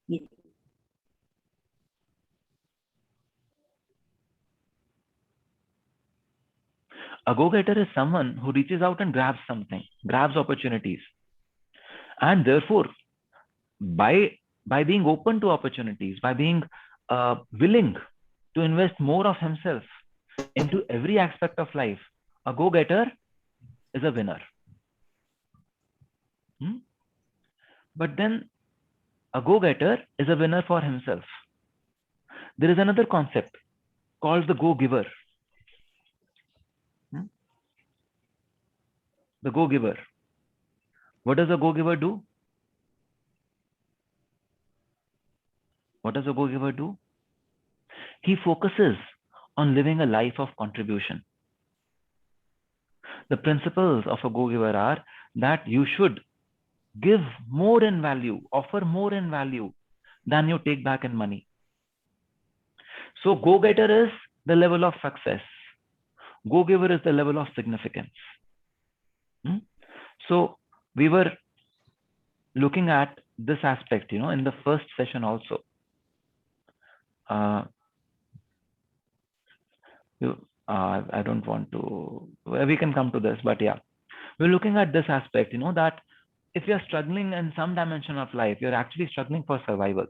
Yeah. A go-getter is someone who reaches out and grabs something, grabs opportunities. And therefore, by being open to opportunities, by being willing to invest more of himself into every aspect of life, a go-getter is a winner. But then a go-getter is a winner for himself. There is another concept called the go-giver. The go-giver. What does a go-giver do? What does a go-giver do? He focuses on living a life of contribution. The principles of a go-giver are that you should give more in value, offer more in value than you take back in money. So go-getter is the level of success. Go-giver is the level of significance. So we were looking at this aspect, in the first session also. I don't want to, we can come to this, but yeah, we're looking at this aspect, that if you're struggling in some dimension of life, you're actually struggling for survival.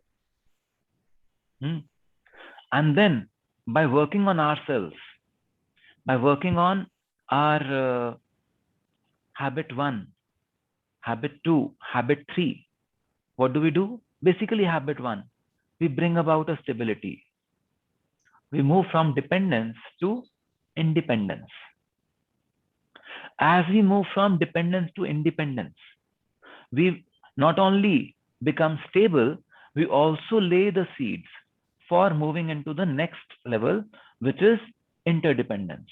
And then by working on ourselves, by working on our habit 1, habit 2, habit 3, what do? Basically, habit 1, we bring about a stability. We move from dependence to independence. As we move from dependence to independence, we not only become stable, we also lay the seeds for moving into the next level, which is interdependence.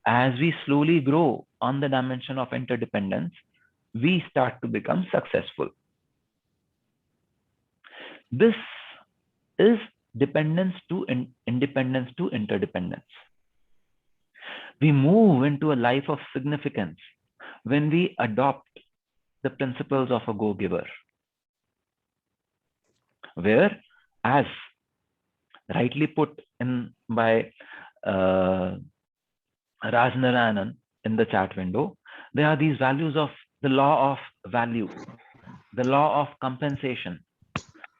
As we slowly grow on the dimension of interdependence, we start to become successful. This is dependence to independence to interdependence. We move into a life of significance when we adopt the principles of a go-giver, where, as rightly put in by Rajnarayanan in the chat window, there are these values of the law of value, the law of compensation,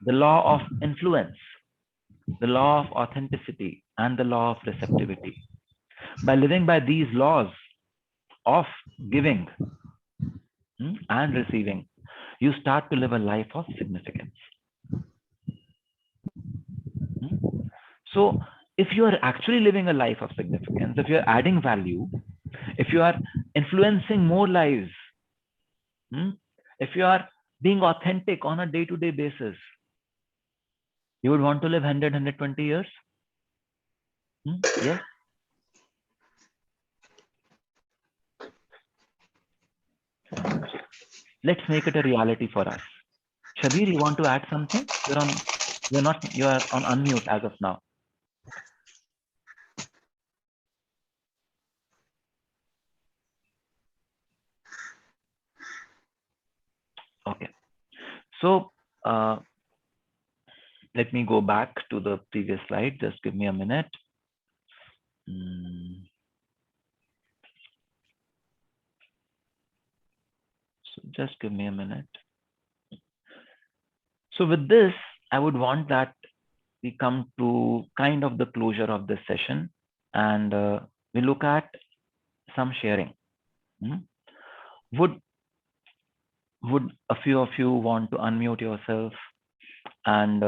the law of influence, the law of authenticity, and the law of receptivity. By living by these laws of giving and receiving, you start to live a life of significance. So if you are actually living a life of significance, if you are adding value, if you are influencing more lives, if you are being authentic on a day-to-day basis, you would want to live 100, 120 years? Yes? Let's make it a reality for us. Shabir, you want to add something? You are on unmute as of now. Okay. So let me go back to the previous slide. Just give me a minute. So just give me a minute. So with this, I would want that we come to kind of the closure of this session, and we look at some sharing. Would a few of you want to unmute yourself and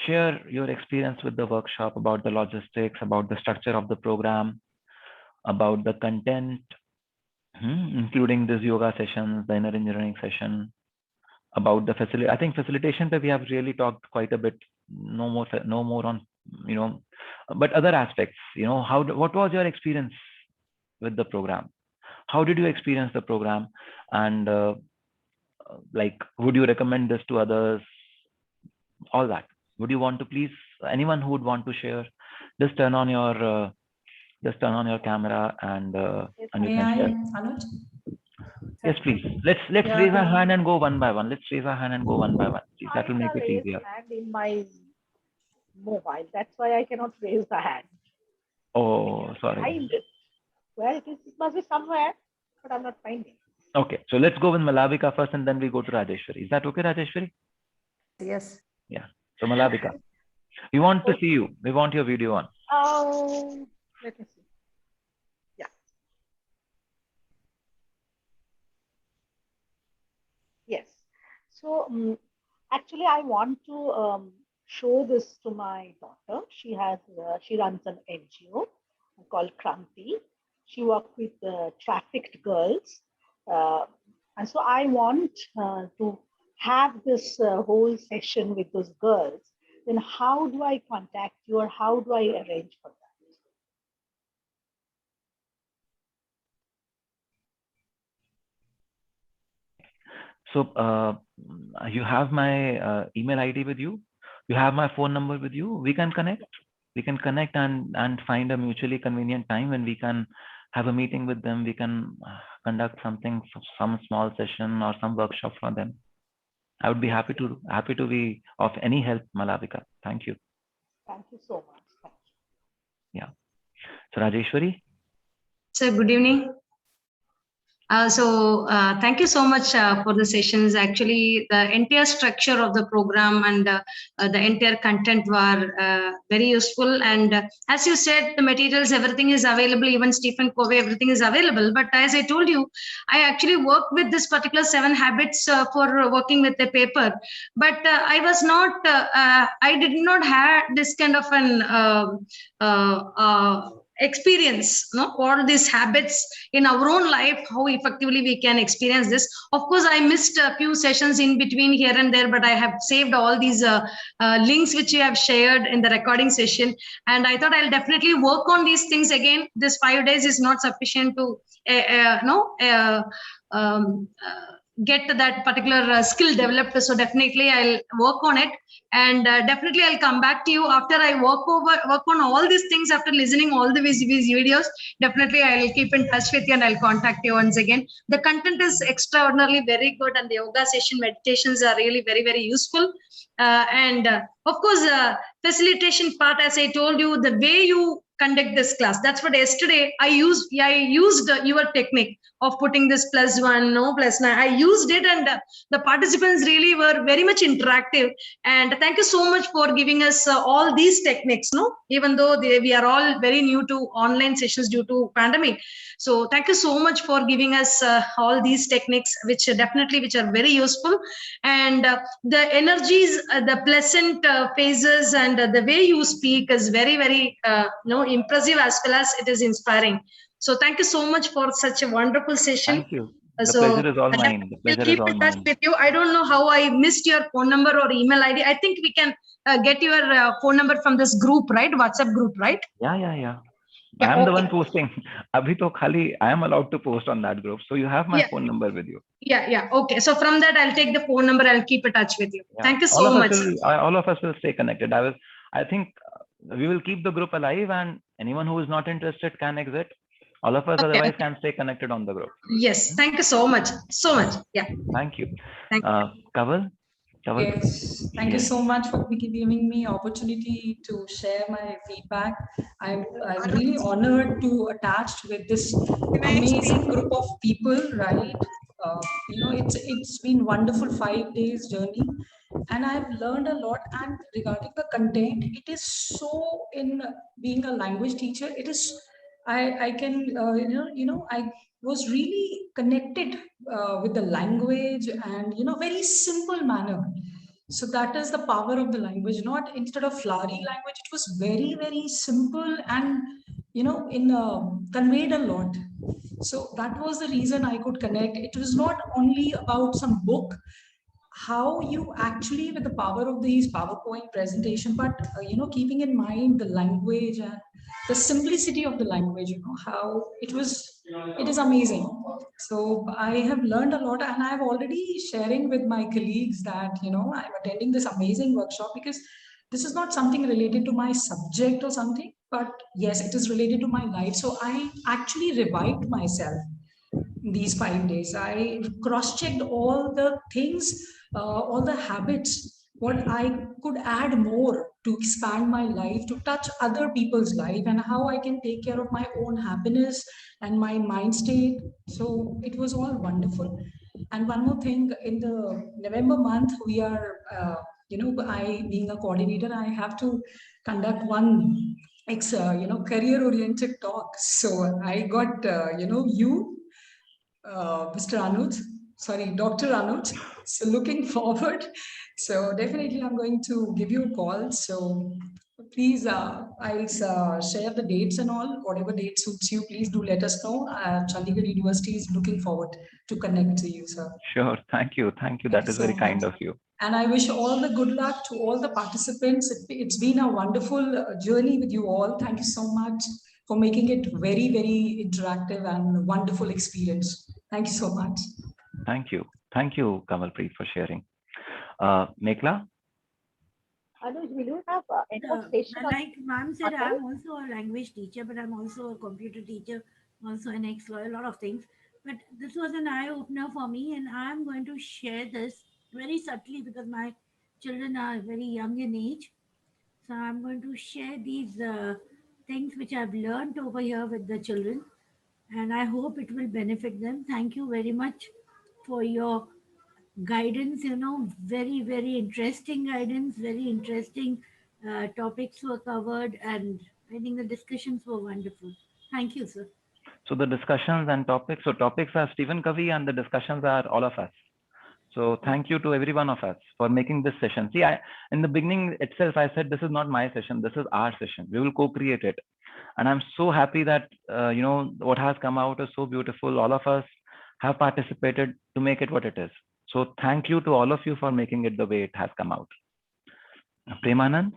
share your experience with the workshop, about the logistics, about the structure of the program, about the content, including this yoga sessions, the inner engineering session, about the facility. I think facilitation that we have really talked quite a bit. No more on, but other aspects. What was your experience with the program? How did you experience the program? And like, would you recommend this to others? All that. Would you want to please, anyone who would want to share, just turn on your camera and you can share. Yes, please. Let's raise our hand and go one by one. Let's raise our hand and go one by one. Please. That will make it easier. Hand in my mobile. That's why I cannot raise the hand. Oh, sorry. Well, it must be somewhere, but I'm not finding. Okay, so let's go with Malavika first, and then we go to Rajeshwari. Is that okay, Rajeshwari? Yes. Yeah. So Malavika, we want to see you. We want your video on. Oh, let me see. Yeah. Yes. So actually, I want to show this to my daughter. She runs an NGO called Kranti. She works with trafficked girls. And so I want to have this whole session with those girls. Then how do I contact you, or how do I arrange for that? So you have my email ID with you. You have my phone number with you. We can connect. We can connect and find a mutually convenient time when we can have a meeting with them. We can conduct some small session or some workshop for them. I would be happy to be of any help, Malavika. Thank you. Thank you so much. Thank you. Yeah. So Rajeshwari. Sir, good evening. Thank you so much for the sessions. Actually, the entire structure of the program and the entire content were very useful. And as you said, the materials, everything is available. Even Stephen Covey, everything is available. But as I told you, I actually worked with this particular 7 habits for working with the paper. But I was not, I did not have this kind of an experience, all these habits in our own life, how effectively we can experience this. Of course, I missed a few sessions in between here and there, but I have saved all these links which you have shared in the recording session. And I thought I'll definitely work on these things again. This 5 days is not sufficient to get that particular skill developed. So definitely I'll work on it, and definitely I'll come back to you after I work on all these things. After listening all these videos, definitely I'll keep in touch with you and I'll contact you once again. The content is extraordinarily very good, and the yoga session meditations are really very, very useful. And of course, facilitation part, as I told you, the way you conduct this class. That's what yesterday I used your technique of putting this +1, no, +9. I used it, and the participants really were very much interactive. And thank you so much for giving us all these techniques, no, even though we are all very new to online sessions due to pandemic. So thank you so much for giving us all these techniques, which are very useful. And the energies, the pleasant phases, and the way you speak is very, very impressive, as well as it is inspiring. So thank you so much for such a wonderful session. Thank you. The pleasure is all mine. The We'll pleasure keep is all in touch mine. with you. I don't know how I missed your phone number or email ID. I think we can get your phone number from this group, right? WhatsApp group, right? Yeah. I am the one posting. Abhi to khali I am allowed to post on that group. So you have my phone number with you. Yeah. Okay. So from that, I'll take the phone number. I'll keep in touch with you. Yeah. Thank you so much. All of us will stay connected. I think we will keep the group alive, and anyone who is not interested can exit. All of us otherwise can stay connected on the group. Yes. Thank you so much. Yeah. Thank you. Thank you. Kaval? Yes, thank you so much for giving me opportunity to share my feedback. I'm really honored to attach with this amazing group of people, right? It's been wonderful 5 days journey, and I've learned a lot. And regarding the content, it is so, in being a language teacher, it is, I can I was really connected with the language, and very simple manner. So that is the power of the language. Not instead of flowery language, it was very, very simple, and conveyed a lot. So that was the reason I could connect. It was not only about some book, how you actually, with the power of these PowerPoint presentation, but keeping in mind the language and the simplicity of the language, how it is amazing. So I have learned a lot, and I'm already sharing with my colleagues that I'm attending this amazing workshop because this is not something related to my subject or something, but yes, it is related to my life. So I actually revived myself these 5 days. I cross-checked all the things, all the habits, what I could add more to expand my life, to touch other people's life, and how I can take care of my own happiness and my mind state. So it was all wonderful. And one more thing, in the November month, we are, I, being a coordinator, I have to conduct one career-oriented talk. So I got, Mr. Anuj, Dr. Anuj. So looking forward. So definitely I'm going to give you a call. So please, I'll share the dates and all. Whatever date suits you, please do let us know. Chandigarh University is looking forward to connect to you, sir. Sure. Thank you. That is very kind of you. And I wish all the good luck to all the participants. It's been a wonderful journey with you all. Thank you so much for making it very, very interactive and wonderful experience. Thank you so much. Thank you, Kamalpreet, for sharing. Meghla? Anuj, will you have enough session? Like ma'am said, I'm also a language teacher, but I'm also a computer teacher, also an ex-lawyer, a lot of things. But this was an eye-opener for me, and I'm going to share this very subtly because my children are very young in age. So I'm going to share these things which I've learned over here with the children, and I hope it will benefit them. Thank you very much for your guidance, very, very interesting guidance, very interesting topics were covered, and I think the discussions were wonderful. Thank you, sir. So the discussions and topics, so topics are Stephen Covey and the discussions are all of us. So thank you to every one of us for making this session. See, in the beginning itself, I said, this is not my session, this is our session. We will co-create it. And I'm so happy that, what has come out is so beautiful. All of us have participated to make it what it is. So thank you to all of you for making it the way it has come out. Premanand?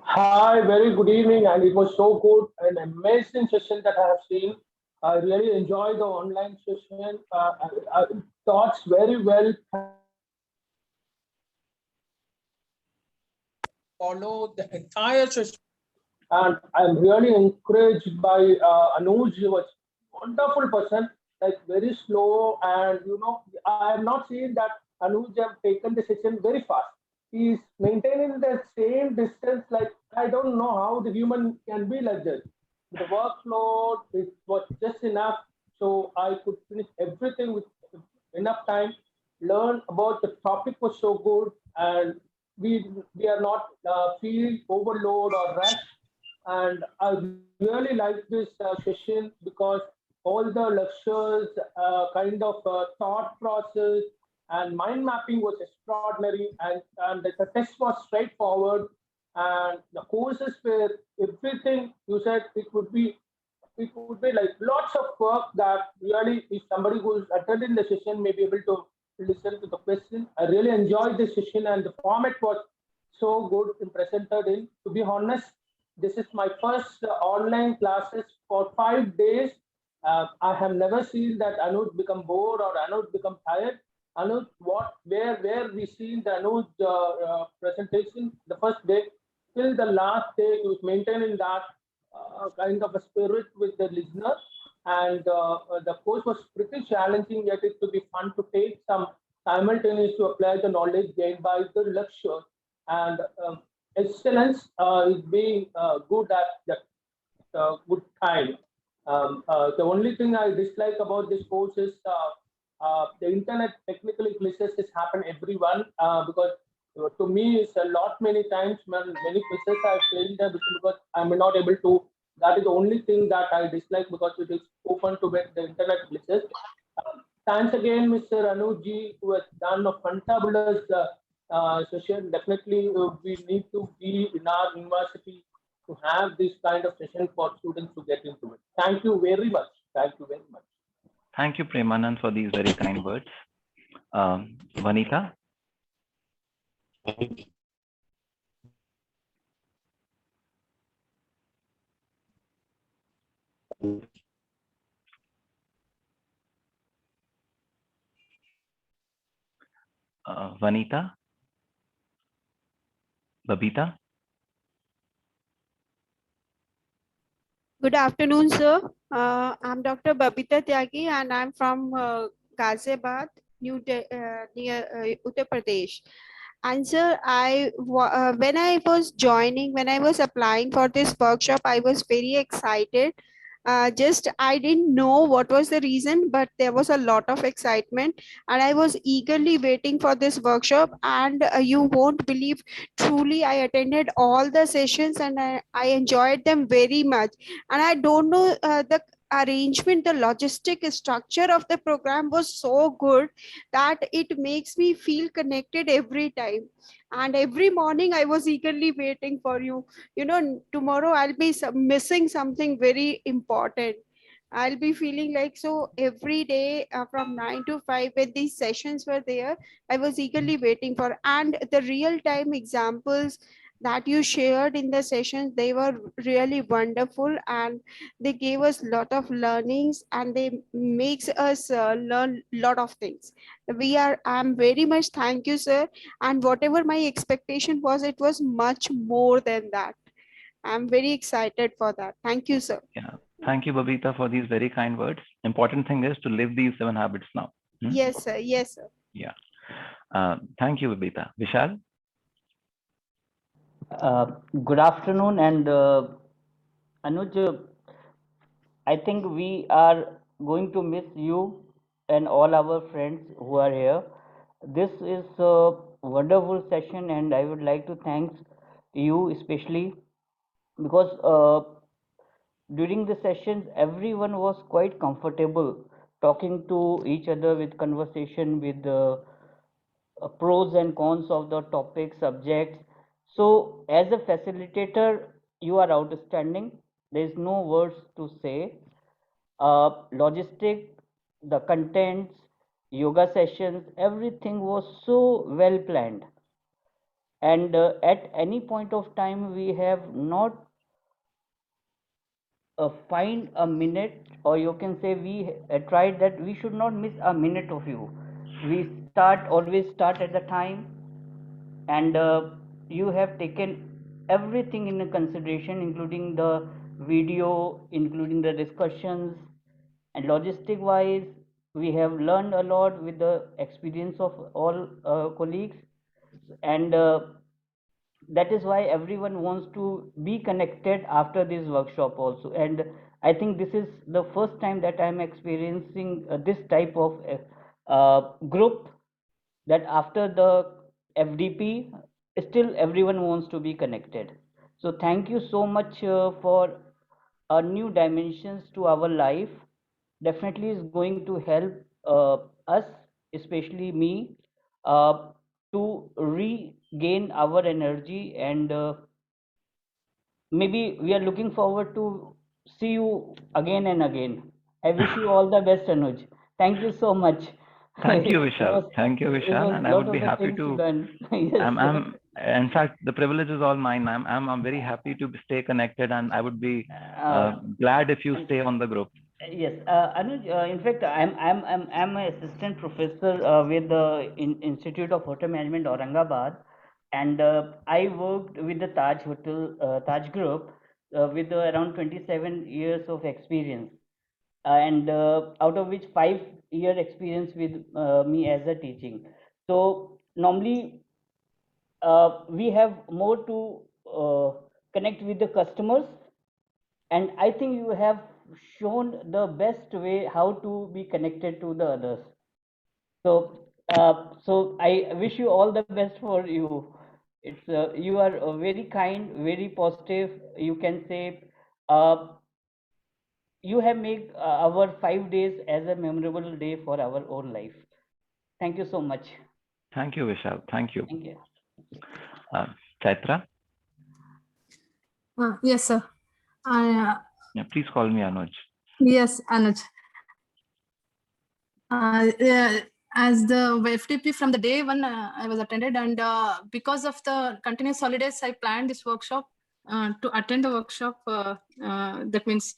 Hi, very good evening. And it was so good, an amazing session that I have seen. I really enjoyed the online session. Thoughts very well. Follow the entire session. And I'm really encouraged by Anuj. He was a wonderful person, like very slow. And, I have not seen that Anuj have taken the session very fast. is maintaining the same distance. Like, I don't know how the human can be like this. The workload, it was just enough, so I could finish everything with enough time. Learn about the topic was so good, and we are not feel overload or rush. And I really like this session because all the lectures, kind of thought process and mind mapping was extraordinary, and the test was straightforward, and the courses were everything you said. It would be like lots of work that really, if somebody who's attending the session may be able to listen to the question. I really enjoyed the session, and the format was so good and presented in. To be honest, this is my first online classes for 5 days. I have never seen that Anuj become bored or Anuj become tired. Anuj, where we seen the Anuj presentation the first day till the last day, he was maintaining that kind of a spirit with the listener. And the course was pretty challenging, yet it could be fun to take some simultaneous to apply the knowledge gained by the lecture. And excellence is being good at that good time. The only thing I dislike about this course is the internet technically glitches has happened everyone, because to me it's a lot many times when many quizzes I've failed there because I'm not able to. That is the only thing that I dislike, because it is open to get the internet glitches. Thanks again, Mr. Anuji, who has done a fantabulous session. Definitely, we need to be in our university to have this kind of session for students to get into it. Thank you very much. Thank you very much. Thank you, Premanand, for these very kind words. Vanita? Vanita? Babita? Good afternoon, sir. I'm Dr. Babita Tyagi, and I'm from Ghaziabad, near Uttar Pradesh. And sir, when I was applying for this workshop, I was very excited. I didn't know what was the reason, but there was a lot of excitement, and I was eagerly waiting for this workshop. And you won't believe, truly, I attended all the sessions, and I enjoyed them very much. And I don't know, the arrangement, the logistic structure of the program was so good that it makes me feel connected every time. And every morning I was eagerly waiting for you. Tomorrow I'll be missing something very important. I'll be feeling like, so every day from 9 to 5 when these sessions were there, I was eagerly waiting for. And the real time examples that you shared in the sessions, they were really wonderful, and they gave us a lot of learnings, and they makes us learn lot of things. I'm very much thank you, sir. And whatever my expectation was, it was much more than that. I'm very excited for that. Thank you, sir. Yeah. Thank you, Babita, for these very kind words. Important thing is to live these 7 habits now. Yes, sir. Yes, sir. Yeah. Thank you, Babita. Vishal? Good afternoon, and Anuj, I think we are going to miss you and all our friends who are here. This is a wonderful session, and I would like to thank you especially because during the sessions everyone was quite comfortable talking to each other with conversation with the pros and cons of the topic subjects. So as a facilitator, you are outstanding. There is no words to say. Logistic, the contents, yoga sessions, everything was so well planned. And at any point of time, we have not find a minute, or you can say we tried that we should not miss a minute of you. We always start at the time, and you have taken everything in consideration, including the video, including the discussions, and logistic wise we have learned a lot with the experience of all colleagues. and that is why everyone wants to be connected after this workshop also. And I think this is the first time that I'm experiencing this type of group, that after the FDP, still everyone wants to be connected. So thank you so much for new dimensions to our life. Definitely is going to help us, especially me, to regain our energy, and maybe we are looking forward to see you again and again. I wish you all the best, Anuj. Thank you so much. Thank you, It Vishal. Thank you, it Vishal. was And I lot would be of the happy things to to. learn. Yes. In fact, the privilege is all mine. I'm very happy to stay connected, and I would be glad if you stay on the group. Yes, Anuj. In fact, I'm an assistant professor with the Institute of Hotel Management, Aurangabad, and I worked with the Taj Hotel Taj Group with around 27 years of experience, and out of which 5-year experience with me as a teaching. So normally we have more to connect with the customers, and I think you have shown the best way how to be connected to the others. So so I wish you all the best for you. It's you are very kind, very positive. You can say you have made our 5 days as a memorable day for our own life. Thank you so much. Thank you, Vishal. Thank you. Thank you. Chaitra? Yes, sir. Yeah, please call me Anuj. Yes, Anuj. As the FTP from the day one I was attended, and because of the continuous holidays, I planned this workshop to attend the workshop. That means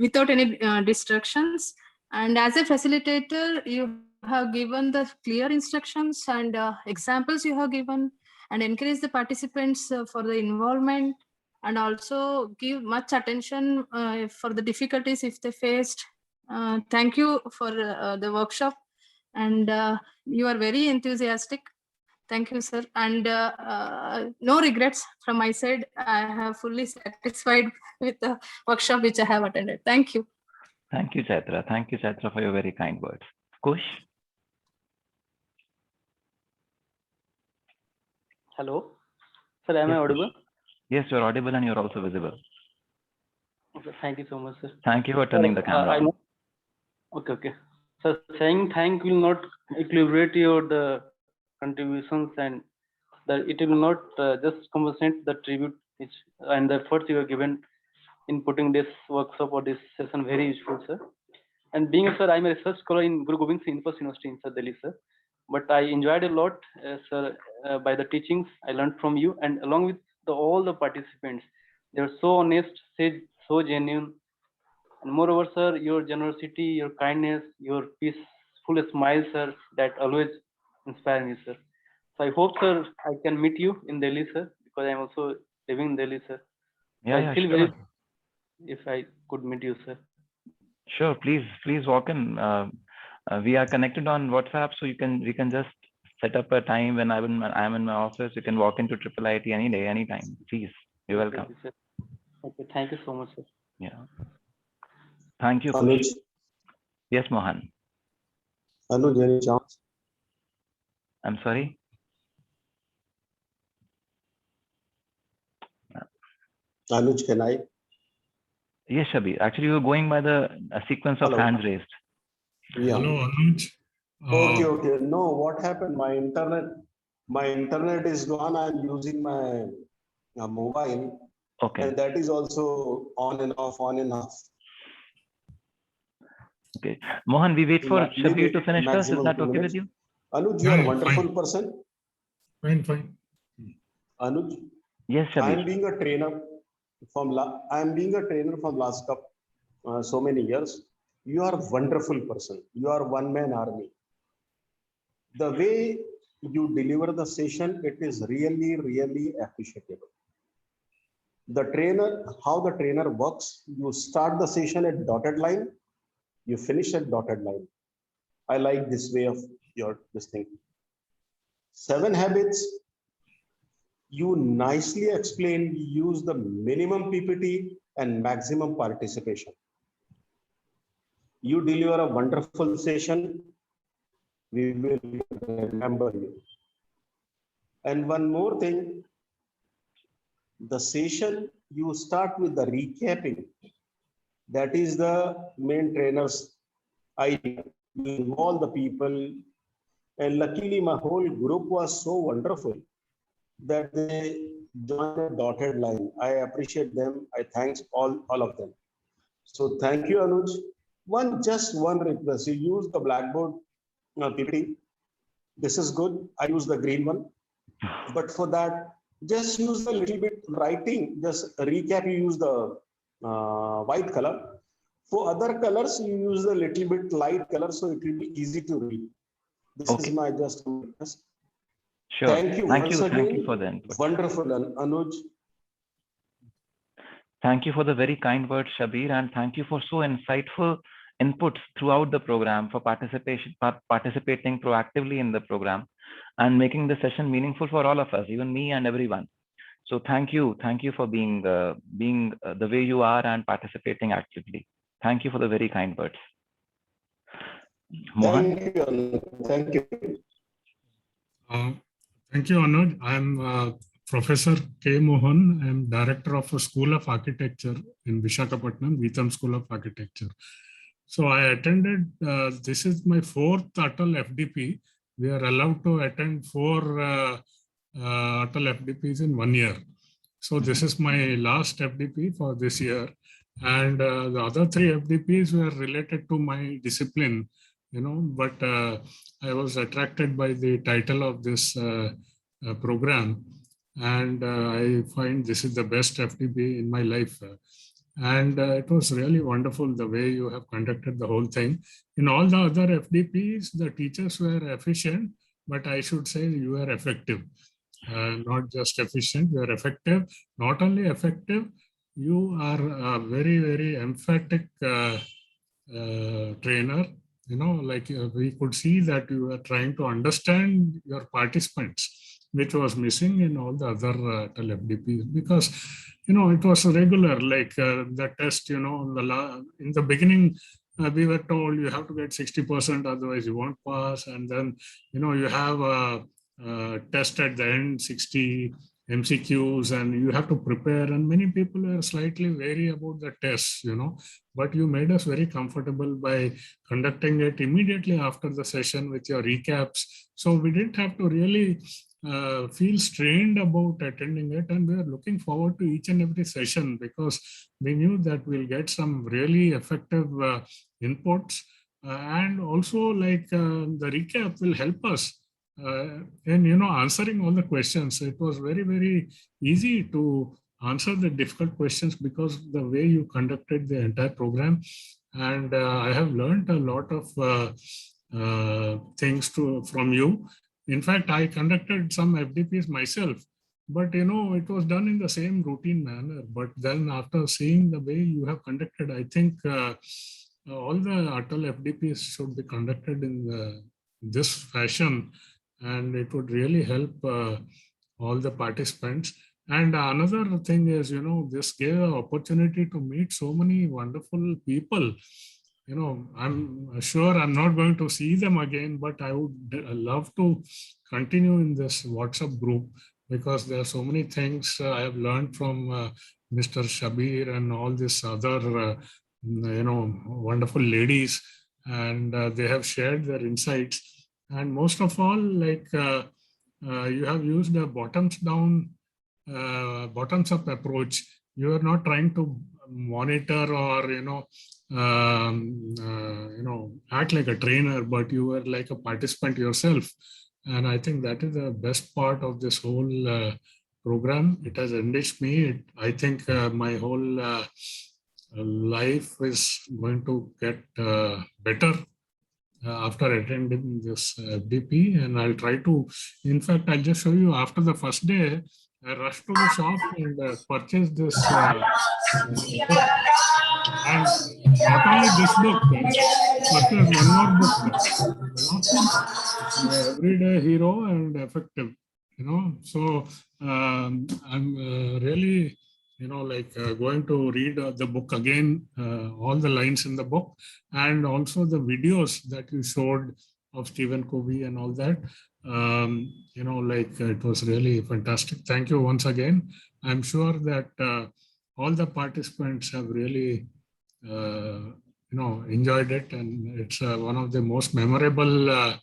without any distractions. And as a facilitator, you have given the clear instructions and examples you have given, and encourage the participants for the involvement, and also give much attention for the difficulties if they faced. Thank you for the workshop, and you are very enthusiastic. Thank you, sir. And no regrets from my side. I have fully satisfied with the workshop which I have attended. Thank you. Thank you, Chaitra. Thank you, Chaitra, for your very kind words. Kush? Hello, sir. Am I audible? Yes, you're audible and you're also visible. Okay, thank you so much, sir. Thank you for turning the camera on. Okay. So saying thank will not equilibrate your the contributions, and that it will not just compensate the tribute which and the efforts you have given in putting this workshop or this session very useful, sir. And being a sir, I'm a research scholar in Guru Gobind Singh University in Delhi, sir. But I enjoyed a lot, sir, by the teachings I learned from you, and along with all the participants. They were so honest, so genuine. And moreover, sir, your generosity, your kindness, your peaceful smile, sir, that always inspire me, sir. So I hope, sir, I can meet you in Delhi, sir, because I'm also living in Delhi, sir. So I feel very if I could meet you, sir. Sure, please walk in. We are connected on WhatsApp, so we can just set up a time when I'm in my office. You can walk into IIIT any day, anytime. Please, you're welcome. Okay, thank you so much, sir. Yeah. Thank you, Anuj. Kush. Yes, Mohan. Anuj, any chance? I'm sorry. Anuj, can I? Yes, Shabir. Actually, you were going by the sequence of hands raised. Yeah. Hello, Anuj. Okay. No, what happened? My internet is gone. I'm using my mobile. Okay. And that is also on and off, on and off. Okay. Mohan, we wait for Shabir to finish first. Is that 2 okay with minutes. you? Anuj, you are a wonderful person. Fine. Anuj. Yes, Shabir. I'm being a trainer from last so many years. You are a wonderful person. You are one-man army. The way you deliver the session, it is really, really appreciable. How the trainer works, you start the session at dotted line, you finish at dotted line. I like this way of this thing. 7 habits, you nicely explained, you use the minimum PPT and maximum participation. You deliver a wonderful session. We will remember you. And one more thing, the session, you start with the recapping. That is the main trainer's idea. You involve the people. And luckily, my whole group was so wonderful that they joined a dotted line. I appreciate them. I thank all of them. So thank you, Anuj. Just one request. You use the Blackboard PPT. This is good. I use the green one. But for that, just use a little bit writing. Just recap, you use the white color. For other colors, you use a little bit light color, so it will be easy to read. This is my just request. Sure. Thank you once again. Thank you for the input. Wonderful, Anuj. Thank you for the very kind words, Shabir, and thank you for so insightful inputs throughout the program, for participating proactively in the program and making the session meaningful for all of us, even me and everyone. So thank you for being the way you are and participating actively. Thank you for the very kind words. Mohan? Thank you. Thank you, Anuj. I'm Professor K. Mohan. I'm Director of a School of Architecture in Visakhapatnam, Veetham School of Architecture. So I attended, this is my 4th Atal FDP. We are allowed to attend 4 Atal FDPs in 1 year. So this is my last FDP for this year. And the other 3 FDPs were related to my discipline, but I was attracted by the title of this program. And I find this is the best FDP in my life. And it was really wonderful the way you have conducted the whole thing. In all the other FDPs, the teachers were efficient, but I should say you were effective. Not just efficient, you are effective. Not only effective, you are a very, very emphatic trainer. We could see that you are trying to understand your participants, which was missing in all the other FDPs, because it was regular, like the test, in the beginning, we were told you have to get 60%, otherwise you won't pass. And then, you have a test at the end, 60 MCQs, and you have to prepare. And many people are slightly wary about the tests, but you made us very comfortable by conducting it immediately after the session with your recaps. So we didn't have to really feel strained about attending it, and we are looking forward to each and every session because we knew that we'll get some really effective inputs, and also the recap will help us in answering all the questions. It was very, very easy to answer the difficult questions because the way you conducted the entire program, and I have learned a lot of things from you. In fact, I conducted some FDPs myself, but it was done in the same routine manner. But then after seeing the way you have conducted, I think all the Atal FDPs should be conducted in this fashion, and it would really help all the participants. And another thing is, this gave an opportunity to meet so many wonderful people. I'm sure I'm not going to see them again, but I would love to continue in this WhatsApp group because there are so many things I have learned from Mr. Shabir and all these other, wonderful ladies, and they have shared their insights. And most of all, you have used a bottoms-up approach. You are not trying to monitor or, act like a trainer, but you were like a participant yourself. And I think that is the best part of this whole program. It has enriched me. I think my whole life is going to get better after attending this FDP. And I'll try to, in fact, I'll just show you after the first day, I rushed to the shop and purchased this. And not only this book, but there's one more book. Everyday Hero and Effective. So I'm really, going to read the book again, all the lines in the book, and also the videos that you showed of Stephen Covey and all that. It was really fantastic. Thank you once again. I'm sure that all the participants have really, enjoyed it, and it's one of the most memorable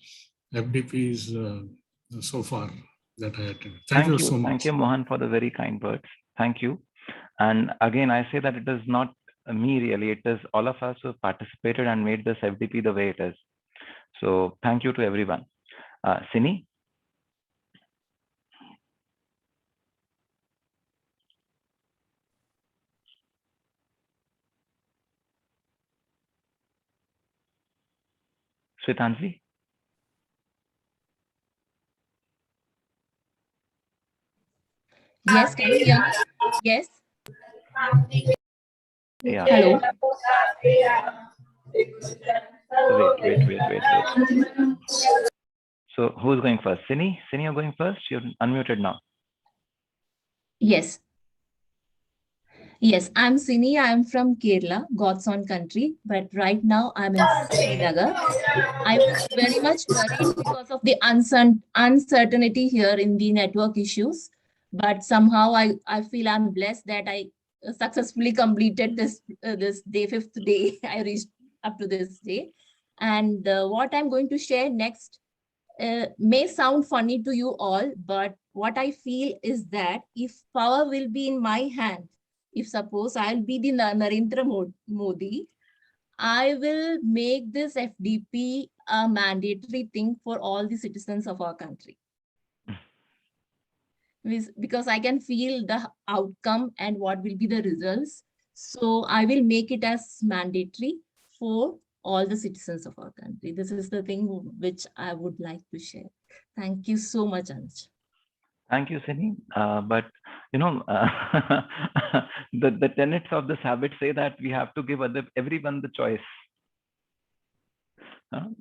FDPs so far that I attended. Thank you so much. Thank you, Mohan, for the very kind words. Thank you. And again, I say that it is not me really, it is all of us who participated and made this FDP the way it is. So thank you to everyone. Sini? Shwetanjali? Yes, can you hear me? Yes. Yeah. Hello. Wait. So who's going first? Sini? Sini, you're going first? You're unmuted now. Yes. Yes, I'm Sini. I'm from Kerala, God's own country, but right now I'm in Srinagar. I was very much worried because of the uncertainty here in the network issues, but somehow I feel I'm blessed that I successfully completed this fifth day. I reached up to this day, and what I'm going to share next may sound funny to you all, but what I feel is that if power will be in my hand, if suppose I'll be the Narendra Modi, I will make this FDP a mandatory thing for all the citizens of our country. Because I can feel the outcome and what will be the results. So I will make it as mandatory for all the citizens of our country. This is the thing which I would like to share. Thank you so much, Anuj. Thank you, Sini. But the tenets of this habit say that we have to give everyone the choice.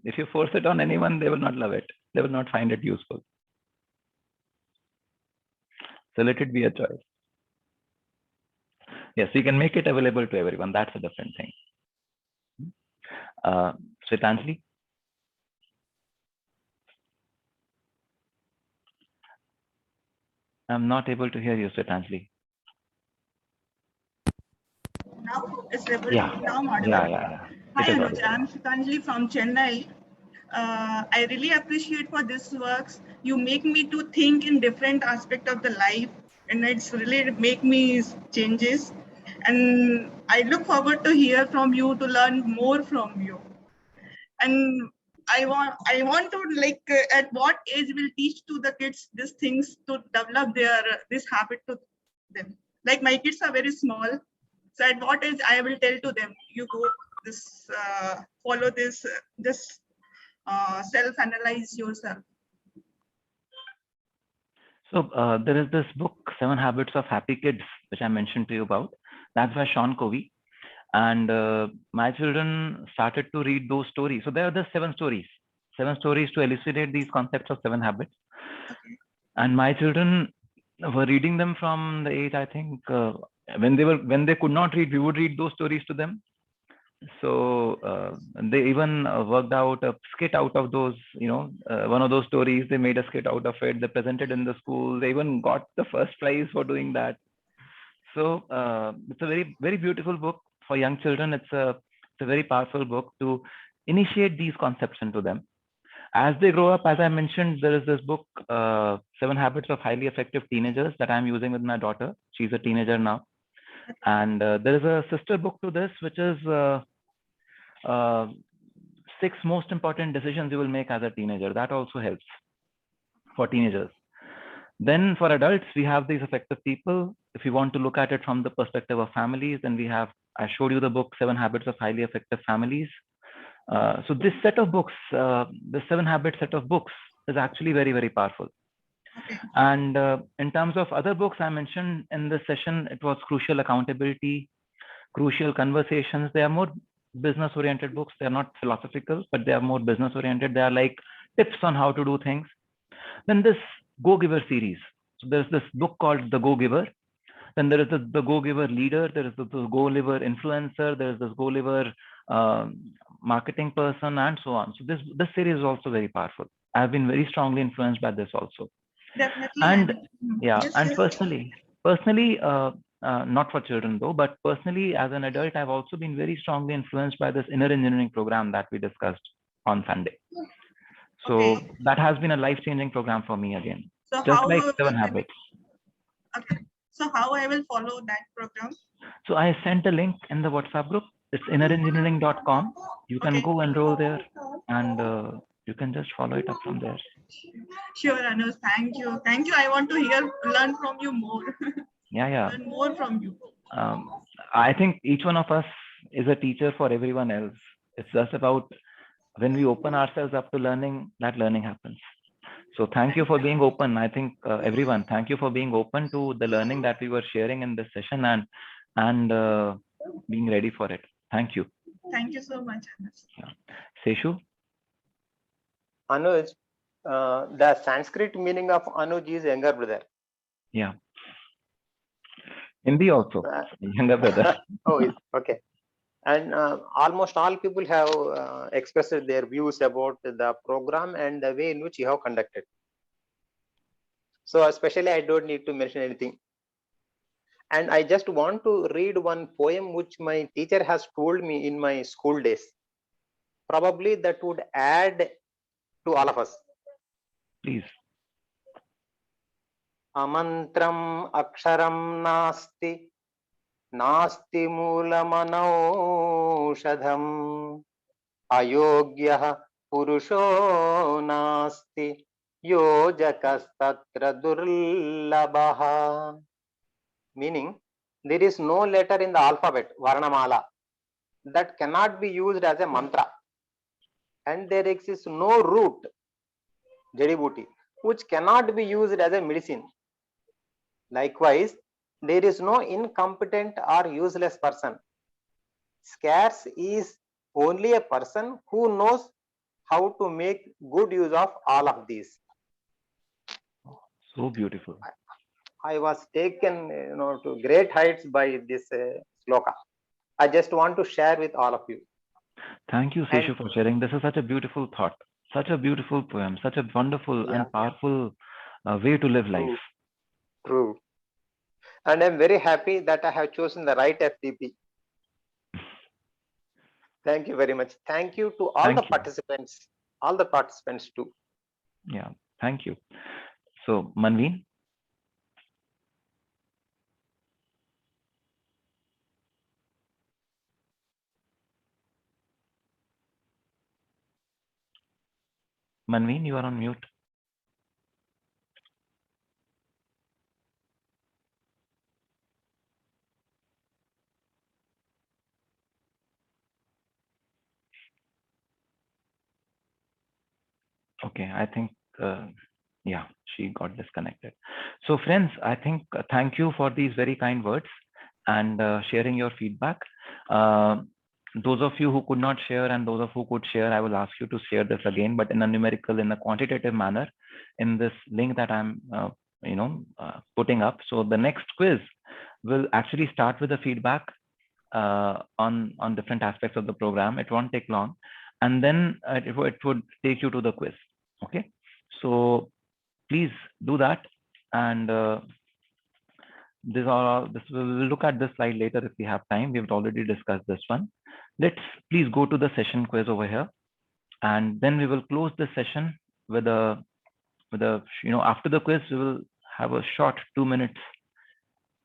If you force it on anyone, they will not love it. They will not find it useful. So let it be a choice. Yes, you can make it available to everyone. That's a different thing. Shwetanjali? I'm not able to hear you, Shwetanjali. Now it's able Yeah. to now audible. Yeah. Hi Anuj, I'm Shwetanjali from Chennai. I really appreciate for this works. You make me to think in different aspect of the life, and it's really make me changes. And I look forward to hear from you, to learn more from you. And I want to at what age will teach to the kids these things to develop this habit to them. Like my kids are very small. So at what age I will tell to them, you go this, follow this, self-analyze yourself. So there is this book, 7 Habits of Happy Kids, which I mentioned to you about. That's by Sean Covey. And my children started to read those stories. So there are the 7 stories to elucidate these concepts of 7 habits. Okay. And my children were reading them from the age, I think, when they could not read, we would read those stories to them. So they even worked out a skit out of those, one of those stories. They made a skit out of it. They presented in the school. They even got the first prize for doing that. So it's a very, very beautiful book for young children. It's a very powerful book to initiate these concepts into them. As they grow up, as I mentioned, there is this book, 7 Habits of Highly Effective Teenagers, that I'm using with my daughter. She's a teenager now. And there is a sister book to this, which is 6 most important decisions you will make as a teenager. That also helps for teenagers. Then for adults, we have these effective people. If you want to look at it from the perspective of families, then I showed you the book, 7 Habits of Highly Effective Families. So this set of books, the 7 Habits set of books, is actually very, very powerful. Okay. And in terms of other books I mentioned in this session, it was Crucial Accountability, Crucial Conversations. They are more business oriented books. They're not philosophical, but they are more business oriented. They are like tips on how to do things. Then this Go Giver series. So there's this book called The Go Giver. Then there is the Go Giver leader. There is the Go Giver influencer. There is this Go Giver marketing person, and so on. So this series is also very powerful. I've been very strongly influenced by this also. Definitely. And yeah, Yes, and yes. personally, not for children though, but personally as an adult, I've also been very strongly influenced by this inner engineering program that we discussed on Sunday. So that has been a life-changing program for me again, So just how like will 7 Habits. Okay. So how I will follow that program? So I sent a link in the WhatsApp group. It's innerengineering.com. You can go enroll there, and you can just follow it up from there. Sure, Anuj. Thank you. Thank you. I want to learn from you more. Yeah. Learn more from you. I think each one of us is a teacher for everyone else. It's just about when we open ourselves up to learning, that learning happens. So thank you for being open. I think everyone, thank you for being open to the learning that we were sharing in this session and being ready for it. Thank you. Thank you so much, Anuj. Seshu? Anuj, the Sanskrit meaning of Anuj is younger brother. Yeah. Hindi also, younger brother. Oh, okay. And almost all people have expressed their views about the program and the way in which you have conducted. So especially I don't need to mention anything. And I just want to read one poem which my teacher has told me in my school days. Probably that would add to all of us. Please. Amantram aksharam nasti. Nasti moolamanoshadham ayogyah purusho nasti yojakastatra durlabaha. Meaning, there is no letter in the alphabet, Varnamala, that cannot be used as a mantra. And there exists no root, Jadibuti, which cannot be used as a medicine. Likewise, there is no incompetent or useless person. Scarce is only a person who knows how to make good use of all of these. So beautiful. I was taken, to great heights by this sloka. I just want to share with all of you. Thank you, Seshu, for sharing. This is such a beautiful thought, such a beautiful poem, such a wonderful and powerful way to live life. True. And I'm very happy that I have chosen the right FDP. Thank you very much. Thank you to all the participants too. Yeah, thank you. So, Manveen? Manveen, you are on mute. Okay, I think, yeah, she got disconnected. So friends, I think thank you for these very kind words and sharing your feedback. Those of you who could not share and those of who could share, I will ask you to share this again, but in a numerical, in a quantitative manner in this link that I'm, putting up. So the next quiz will actually start with the feedback on different aspects of the program. It won't take long. And then it would take you to the quiz. Okay, so please do that. And we'll look at this slide later if we have time. We've already discussed this one. Let's please go to the session quiz over here, and then we will close the session with a after the quiz we will have a short 2 minutes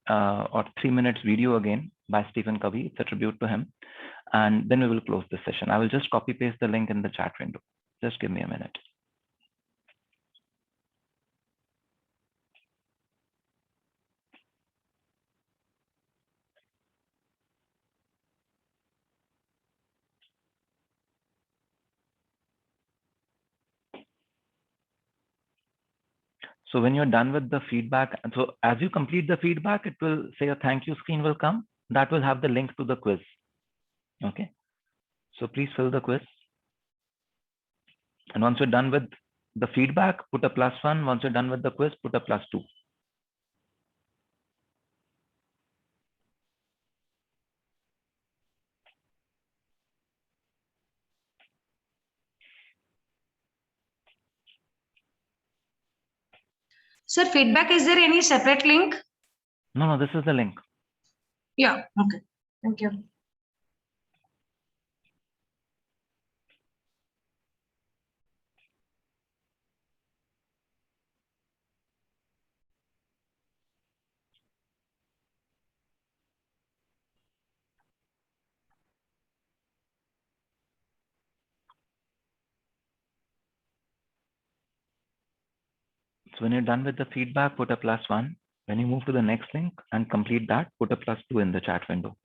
or 3 minutes video again by Stephen Covey. It's a tribute to him. And then we will close the session. I will just copy paste the link in the chat window. Just give me a minute. So when you're done with the feedback, so as you complete the feedback, it will say a thank you screen will come. That will have the link to the quiz. Okay. So please fill the quiz. And once you're done with the feedback, put a +1. Once you're done with the quiz, put a +2. Sir, feedback, is there any separate link? No, this is the link. Yeah, okay. Thank you. So when you're done with the feedback, put a +1. When you move to the next link and complete that, put a +2 in the chat window.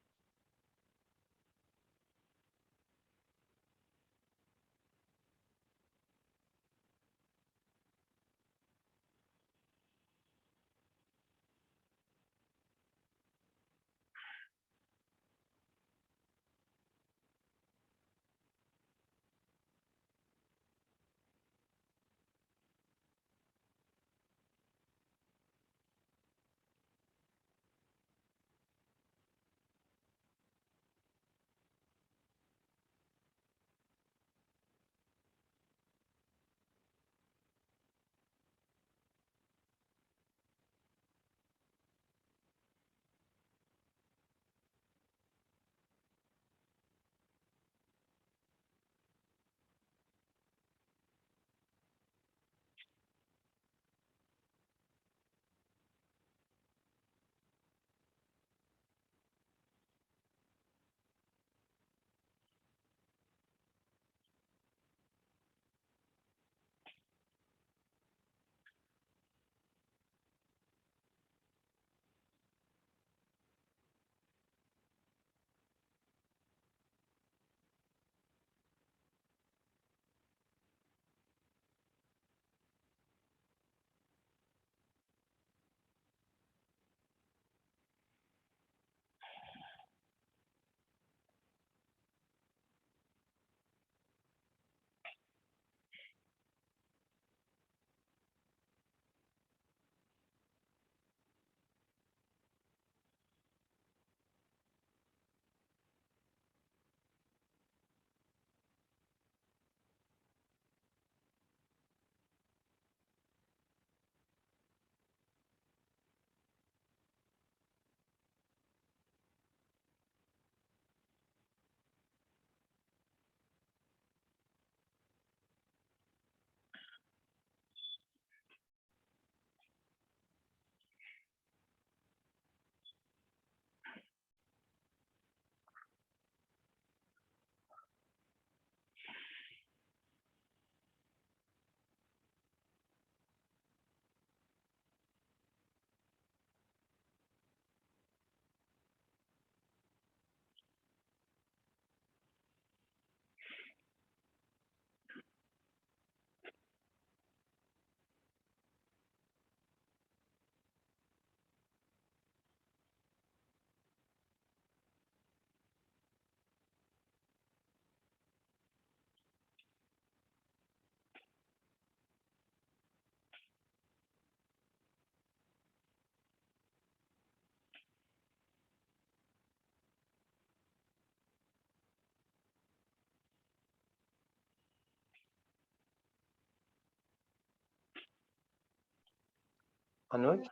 Anuj?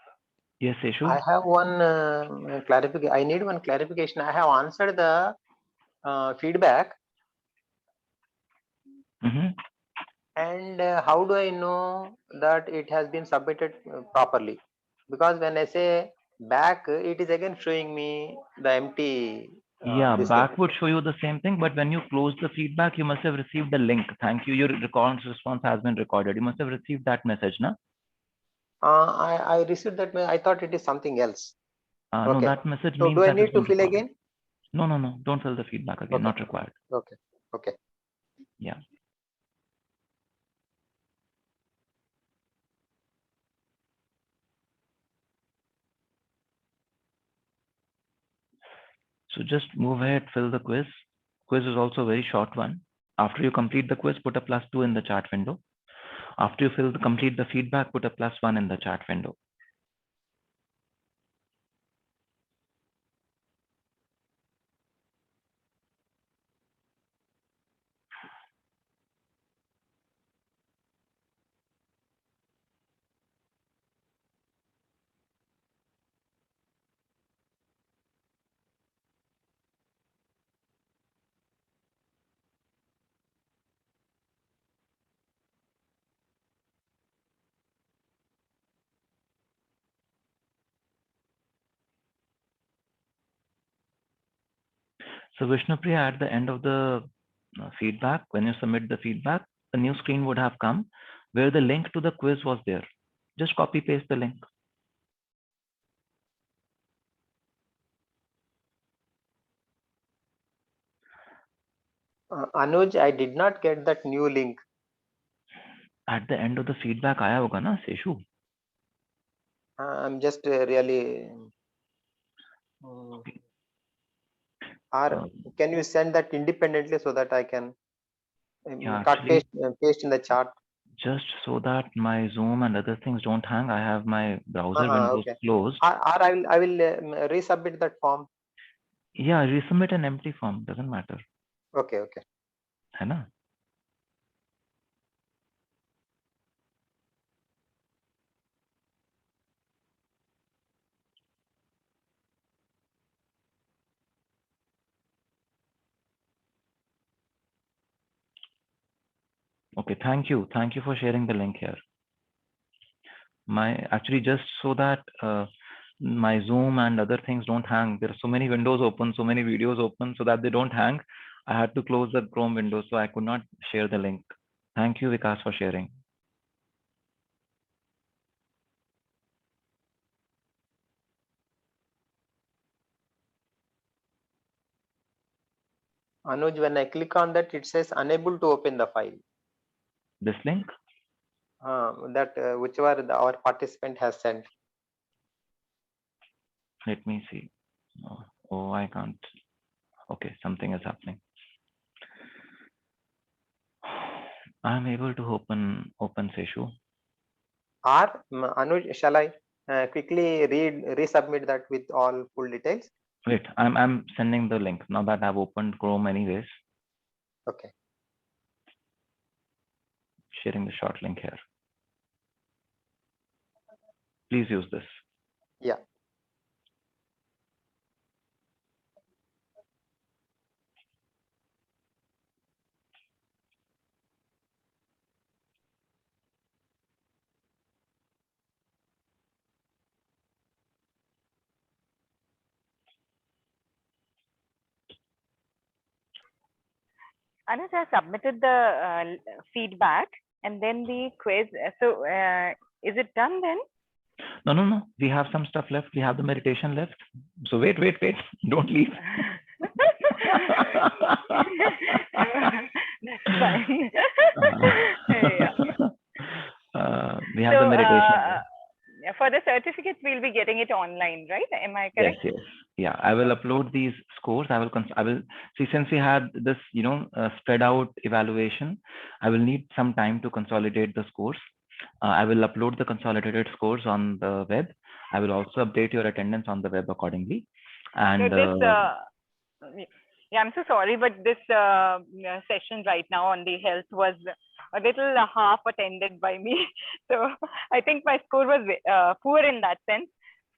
Yes, Eshu. I have one clarification. I need one clarification. I have answered the feedback. And how do I know that it has been submitted properly? Because when I say back, it is again showing me the empty. Yeah, this back thing. would show you the same thing, but when you close the feedback, you must have received the link. Thank you. Your response has been recorded. You must have received that message, na? I received that. I thought it is something else. No, Okay. that message So means do I that need it's to been fill recorded. again? No. Don't fill the feedback again. Okay. Not required. Okay. Okay. Yeah. So just move ahead, fill the quiz. quiz is also a very short one. After you complete the quiz, put a +2 in the chat window. After you complete the feedback, put a +1 in the chat window. So Vishnupriya, at the end of the feedback, when you submit the feedback, a new screen would have come where the link to the quiz was there. Just copy paste the link. Anuj, I did not get that new link. At the end of the feedback आया होगा ना Seshu? I'm just really. Or can you send that independently so that I can Yeah, cut actually, paste in the chart? just so that my Zoom and other things don't hang, I have my browser windows Okay. closed. Or I will resubmit that form. Yeah, resubmit an empty form, doesn't matter. Okay, okay. है ना? Okay, thank you. Thank you for sharing the link here. Actually, just so that my Zoom and other things don't hang. There are so many windows open, so many videos open, so that they don't hang. I had to close the Chrome window, so I could not share the link. Thank you, Vikas, for sharing. Anuj, when I click on that, it says unable to open the file. This link? That whichever our participant has sent. Let me see. Oh, I can't. Okay, something is happening. I'm able to open Seshu. Or Anuj, shall I quickly resubmit that with all full details? Wait, I'm sending the link now that I've opened Chrome anyways. Okay. Sharing the short link here. Please use this. Yeah. Anuj has submitted the feedback and then the quiz. So is it done then? No. We have some stuff left. We have the meditation left. So wait. Don't leave. That's fine. Yeah. We have the meditation. For the certificates, we'll be getting it online, right? Am I correct? Yes. Yeah, I will upload these scores. I will see, since we had this, spread out evaluation, I will need some time to consolidate the scores. I will upload the consolidated scores on the web. I will also update your attendance on the web accordingly. And yeah, I'm so sorry, but this session right now on the health was a little half attended by me. So I think my score was poor in that sense.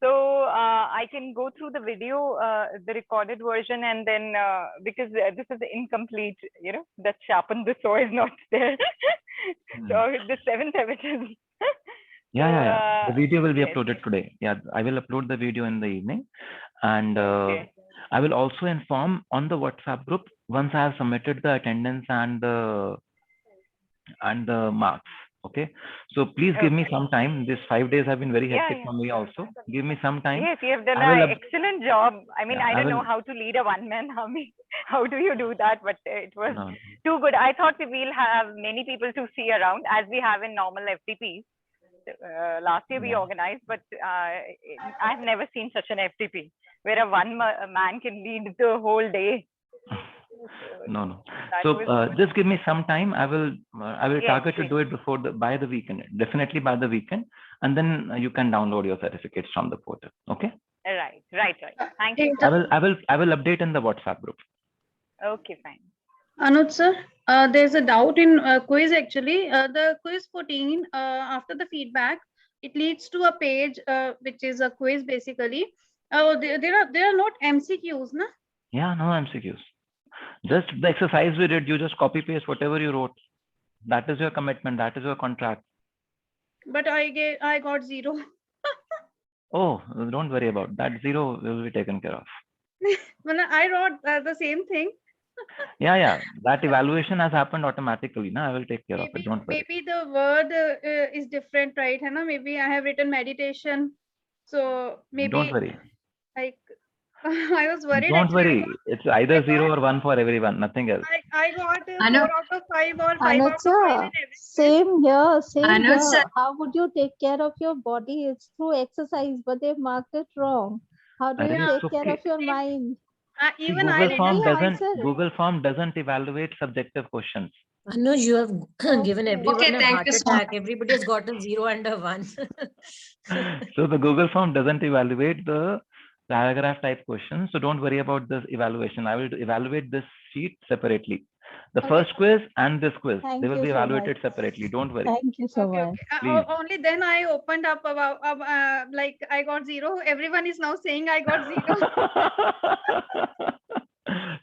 So I can go through the video, the recorded version, and then because this is incomplete, that sharpen the saw is not there. So the 7th evidence. Yeah. The video will be uploaded today. Yeah, I will upload the video in the evening, and I will also inform on the WhatsApp group once I have submitted the attendance and the marks. Okay, so please give me some time. These 5 days have been very hectic for me also. Give me some time. Yes, you have done an excellent job. I mean, I don't know how to lead a one-man army. How do you do that? But it was too good. I thought we'll have many people to see around as we have in normal FTPs. Last year we organized, but I've never seen such an FTP where a one man can lead the whole day. No. That So was good. just give me some time. I will Yes, target to yes. do it by the weekend, definitely by the weekend, and then you can download your certificates from the portal. Okay. Right. Thank you. I will update in the WhatsApp group. Okay, fine. Anuj sir, there's a doubt in quiz actually. The quiz 14, after the feedback, it leads to a page which is a quiz basically. There are not MCQs, na? Yeah, no MCQs. Just the exercise we did, you just copy paste whatever you wrote. That is your commitment. That is your contract. But I got 0. Oh, don't worry about that. 0 will be taken care of. Well, I wrote the same thing. Yeah. That evaluation has happened automatically. Now I will take care of it. Don't worry. Maybe the word is different, right? Hai na? Maybe I have written meditation. So maybe Don't worry. like I was worried Don't actually. worry. It's either 0 or 1 for everyone. Nothing else. I got 4 Anu- out of 5 or 5 out of 5 in Anuj, everything. same here, same Anuj, here. sir. How would you take care of your body? It's through exercise, but they've marked it wrong. How do you Arey, it's take care okay. of your mind? See, Even I Google Form doesn't evaluate subjective questions. Anuj, you have given everyone Okay, a thank heart you so attack. Everybody has got a 0 and a 1. So the Google Form doesn't evaluate the paragraph type questions. So don't worry about this evaluation. I will evaluate this sheet separately. The first quiz and this quiz, Thank they will you be so evaluated much. separately. Don't worry. Thank you so much. Please. Only then I opened up about like I got 0. Everyone is now saying I got 0.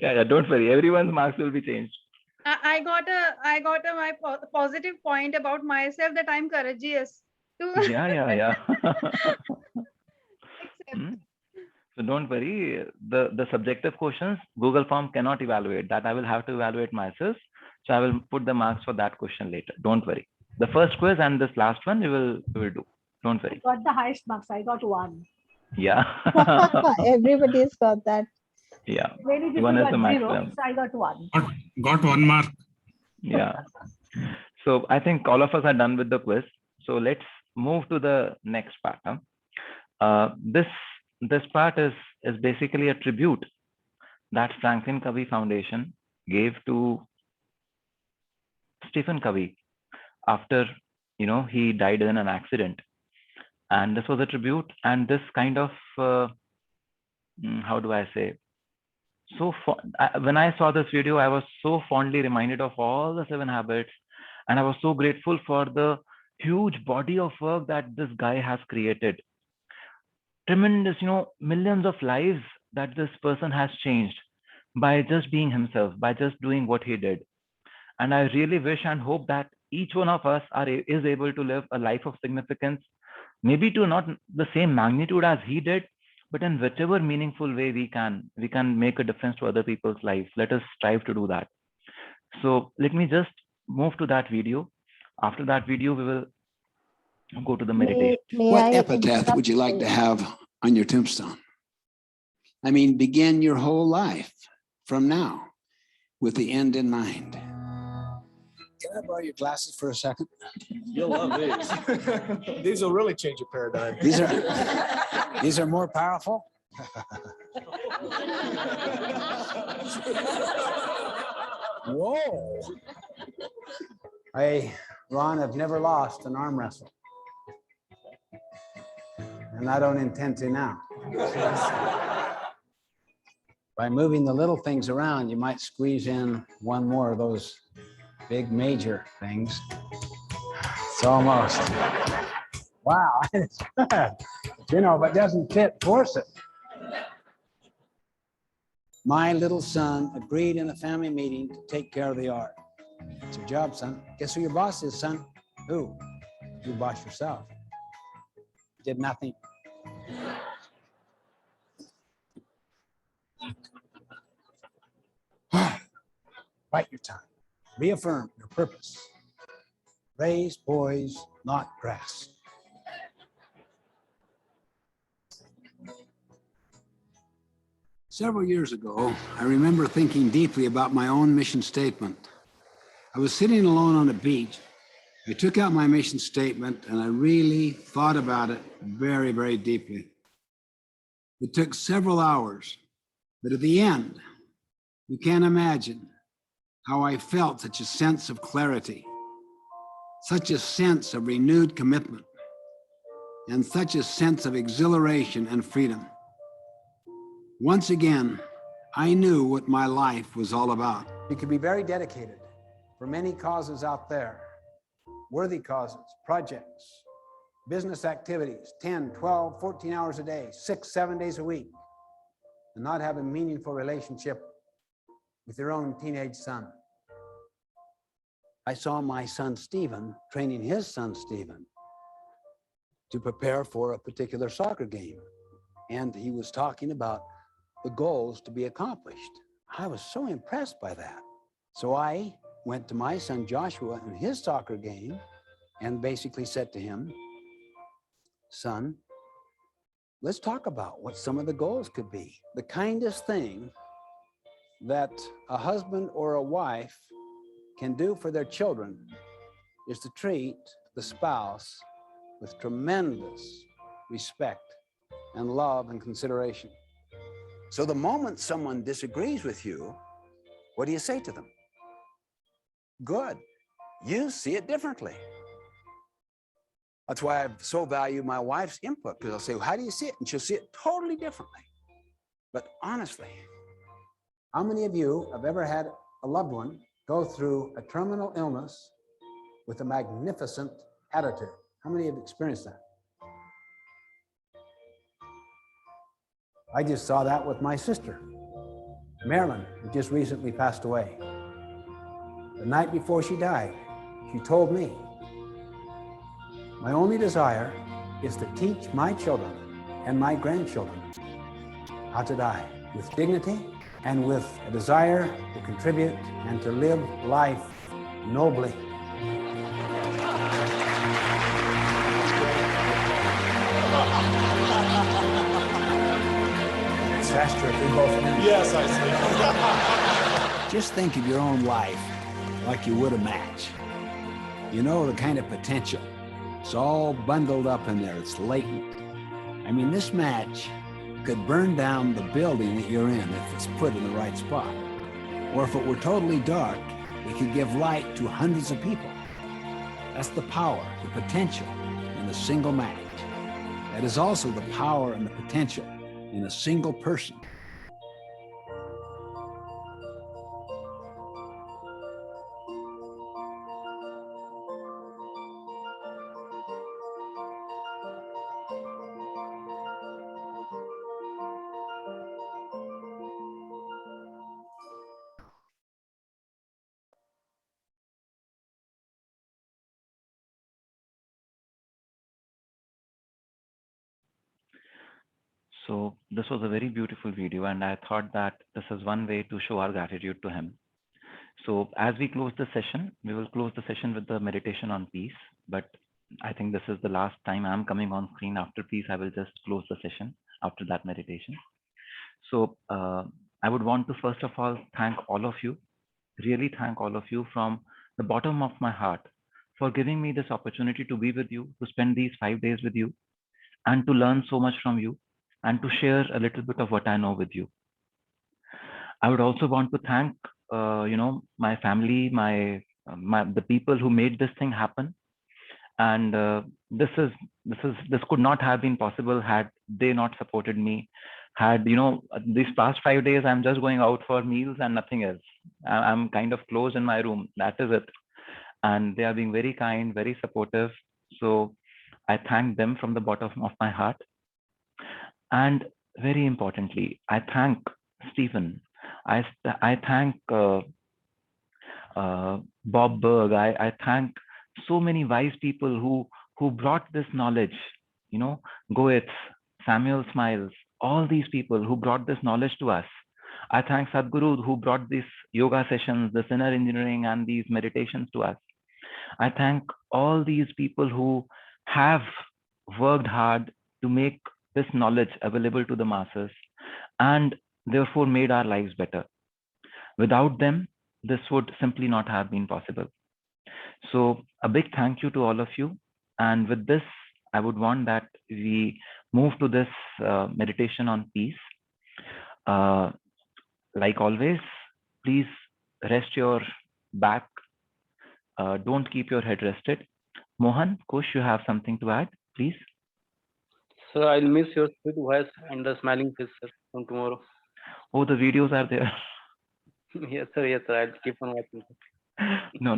Yeah, don't worry. Everyone's marks will be changed. I got my positive point about myself that I'm courageous. Yeah. So don't worry. The subjective questions, Google Form cannot evaluate. That I will have to evaluate myself. So I will put the marks for that question later. Don't worry. The first quiz and this last one we will do. Don't worry. I got the highest marks. I got 1. Yeah. Everybody's got that. Yeah. Many people 1 is got the 0, maximum. so I got 1. Got 1 mark. Yeah. So I think all of us are done with the quiz. So let's move to the next part. This part is basically a tribute that Franklin Covey Foundation gave to Stephen Covey after he died in an accident. And this was a tribute, and this kind of how do I say? So when I saw this video, I was so fondly reminded of all the 7 habits, and I was so grateful for the huge body of work that this guy has created. Tremendous, millions of lives that this person has changed by just being himself, by just doing what he did. And I really wish and hope that each one of us is able to live a life of significance, maybe to not the same magnitude as he did, but in whichever meaningful way we can make a difference to other people's lives. Let us strive to do that. So let me just move to that video. After that video, we will go to the meditation. What epitaph would you like to have on your tombstone? I mean, begin your whole life from now with the end in mind. Can I borrow your glasses for a second? You'll love these. These will really change your paradigm. These are more powerful. Whoa. Ron, have never lost an arm wrestle. And I don't intend to now. By moving the little things around, you might squeeze in one more of those big major things. It's almost. Wow. You know, if it doesn't fit, force it. My little son agreed in a family meeting to take care of the art. It's your job, son. Guess who your boss is, son? Who? You boss yourself. Did nothing. Bite your tongue. Reaffirm your purpose. Raise boys, not grass. Several years ago, I remember thinking deeply about my own mission statement. I was sitting alone on a beach. I took out my mission statement and I really thought about it very, very deeply. It took several hours, but at the end, You can't imagine how I felt such a sense of clarity, such a sense of renewed commitment, and such a sense of exhilaration and freedom. Once again, I knew what my life was all about. You could be very dedicated for many causes out there, worthy causes, projects, business activities, 10, 12, 14 hours a day, 6, 7 days a week, and not have a meaningful relationship with your own teenage son. I saw my son Stephen training his son Stephen to prepare for a particular soccer game. And he was talking about the goals to be accomplished. I was so impressed by that. So I went to my son Joshua in his soccer game and basically said to him, son, let's talk about what some of the goals could be. The kindest thing that a husband or a wife can do for their children is to treat the spouse with tremendous respect and love and consideration. So the moment someone disagrees with you, what do you say to them? Good, you see it differently. That's why I so value my wife's input, because I'll say, well, how do you see it? And she'll see it totally differently. But honestly, how many of you have ever had a loved one go through a terminal illness with a magnificent attitude? How many have experienced that? I just saw that with my sister, Marilyn, who just recently passed away. The night before she died, she told me, my only desire is to teach my children and my grandchildren how to die with dignity and with a desire to contribute and to live life nobly. It's faster if we both remember. Yes, I see. Just think of your own life like you would a match. You know the kind of potential. It's all bundled up in there. It's latent. I mean, this match could burn down the building that you're in if it's put in the right spot. Or if it were totally dark, it could give light to hundreds of people. That's the power, the potential in a single match. That is also the power and the potential in a single person. So this was a very beautiful video, and I thought that this is one way to show our gratitude to him. So as we close the session, we will close the session with the meditation on peace. But I think this is the last time I'm coming on screen. After peace, I will just close the session after that meditation. So I would want to first of all thank all of you, really thank all of you from the bottom of my heart for giving me this opportunity to be with you, to spend these 5 days with you, and to learn so much from you, and to share a little bit of what I know with you. I would also want to thank, my family, the people who made this thing happen. And this could not have been possible had they not supported me. Had, these past 5 days, I'm just going out for meals and nothing else. I'm kind of closed in my room. That is it. And they are being very kind, very supportive. So I thank them from the bottom of my heart. And very importantly, I thank Stephen. I thank Bob Berg. I thank so many wise people who brought this knowledge. Goetz, Samuel Smiles, all these people who brought this knowledge to us. I thank Sadhguru who brought these yoga sessions, this inner engineering, and these meditations to us. I thank all these people who have worked hard to make this knowledge available to the masses and therefore made our lives better. Without them, this would simply not have been possible. So a big thank you to all of you. And with this, I would want that we move to this meditation on peace. Like always, please rest your back. Don't keep your head rested. Mohan, Kush, you have something to add, please? Sir, I'll miss your sweet voice and the smiling face, sir, from tomorrow. Oh, the videos are there. Yes, sir. Yes, sir. I'll keep on watching. No.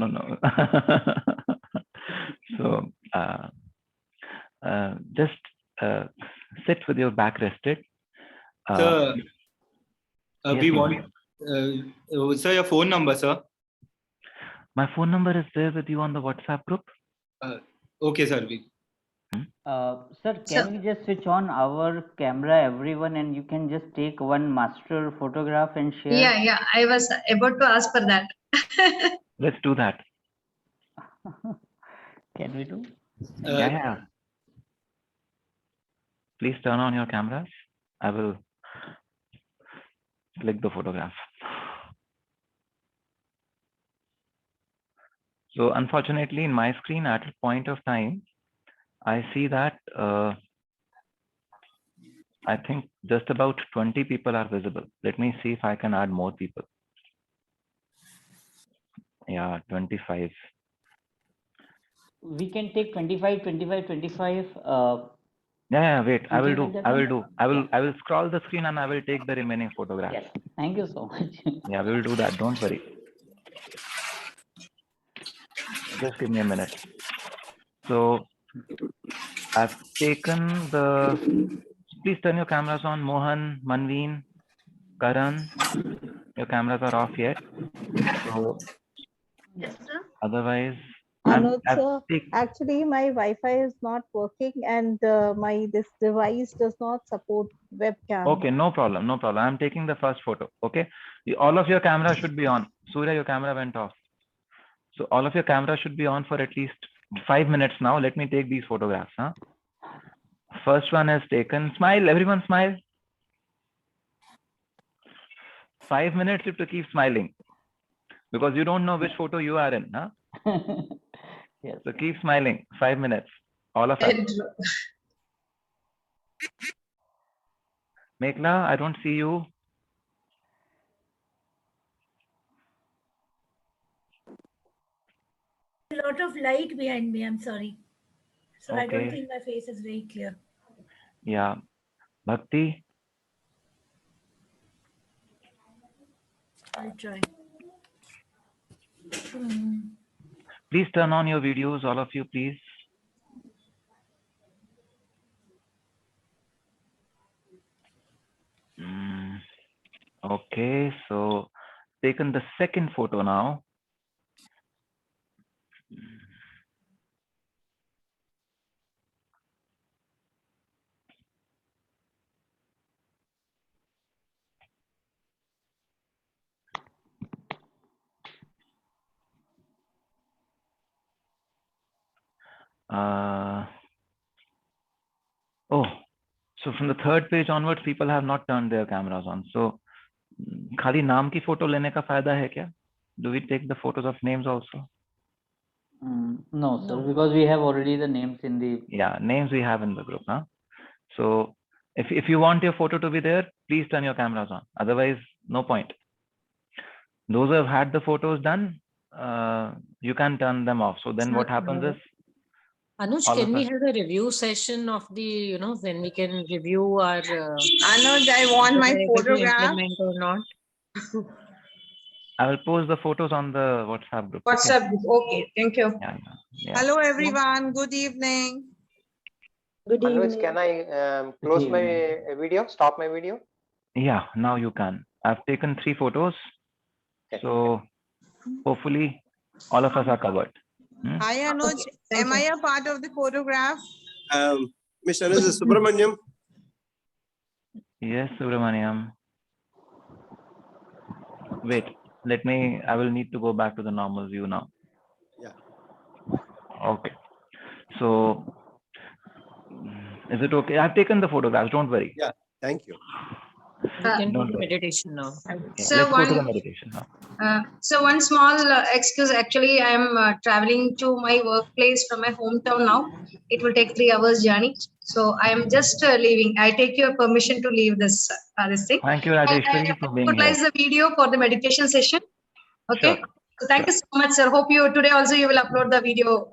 So just sit with your back rested. Sir, yes, we Mohan. want, sir, your phone number, sir. My phone number is there with you on the WhatsApp group. Okay, sir. Sir, can we just switch on our camera, everyone, and you can just take one master photograph and share? Yeah. I was about to ask for that. Let's do that. Can we do? Yeah. Please turn on your cameras. I will click the photograph. So unfortunately, in my screen at a point of time, I see that I think just about 20 people are visible. Let me see if I can add more people. Yeah, 25. We can take 25. Yeah, wait. I will do. that I will one? do. I will scroll the screen and I will take the remaining photographs. Yes. Thank you so much. Yeah, we will do that. Don't worry. Just give me a minute. So I've taken the. Please turn your cameras on. Mohan, Manveen, Karan. Your cameras are off yet. So Yes, sir. otherwise, Anuj, sir, actually my Wi-Fi is not working and this device does not support webcam. okay, no problem. No problem. I'm taking the first photo. Okay. All of your cameras should be on. Surya, your camera went off. So all of your cameras should be on for at least 5 minutes now. Let me take these photographs. Huh? First one is taken. Smile. Everyone smile. 5 minutes you have to keep smiling. Because you don't know which photo you are in. Huh? Yes. So keep smiling. 5 minutes. All of us. Meghla, I don't see you. A lot of light behind me. I'm sorry. So I don't Okay. think my face is very clear. Yeah. Bhakti. I'll try. Please turn on your videos, all of you, please. Okay, so taken the second photo now. Oh, so from the third page onwards, people have not turned their cameras on. So, खाली नाम की photo लेने का फायदा है क्या? Do we take the photos of names also? No, sir, because we have already the names in the. Yeah, names we have in the group, huh? So, if you want your photo to be there, please turn your cameras on. Otherwise, no point. Those who have had the photos done, you can turn them off. So then what happens is, Anuj, all can of we us- have a review session of the, when we can review our. Anuj, I want my whether able to photograph. implement or not? I will post the photos on the WhatsApp group. WhatsApp group. Okay, thank you. Yeah. Hello, everyone. Good evening. Good Anuj, can I close my video? Stop my video? Yeah, now you can. I've taken 3 photos. So hopefully all of us are covered. Hi, Anuj. Am I a part of the photograph? Mr. Anuj Subramaniam. Yes, Subramaniam. Wait, I will need to go back to the normal view now. Yeah. Okay. So, is it okay? I've taken the photographs, don't worry. Yeah, thank you. We can do Don't the worry. meditation now. Yeah, So let's go to the one, meditation now. so one small excuse. Actually, I am traveling to my workplace from my hometown now. It will take 3 hours journey. So I am just leaving. I take your permission to leave this thing. Thank you, I Rajeshwari, for being here. utilize the video for the meditation session. Okay. Sure. So thank you so much, sir. Hope you today also you will upload the video.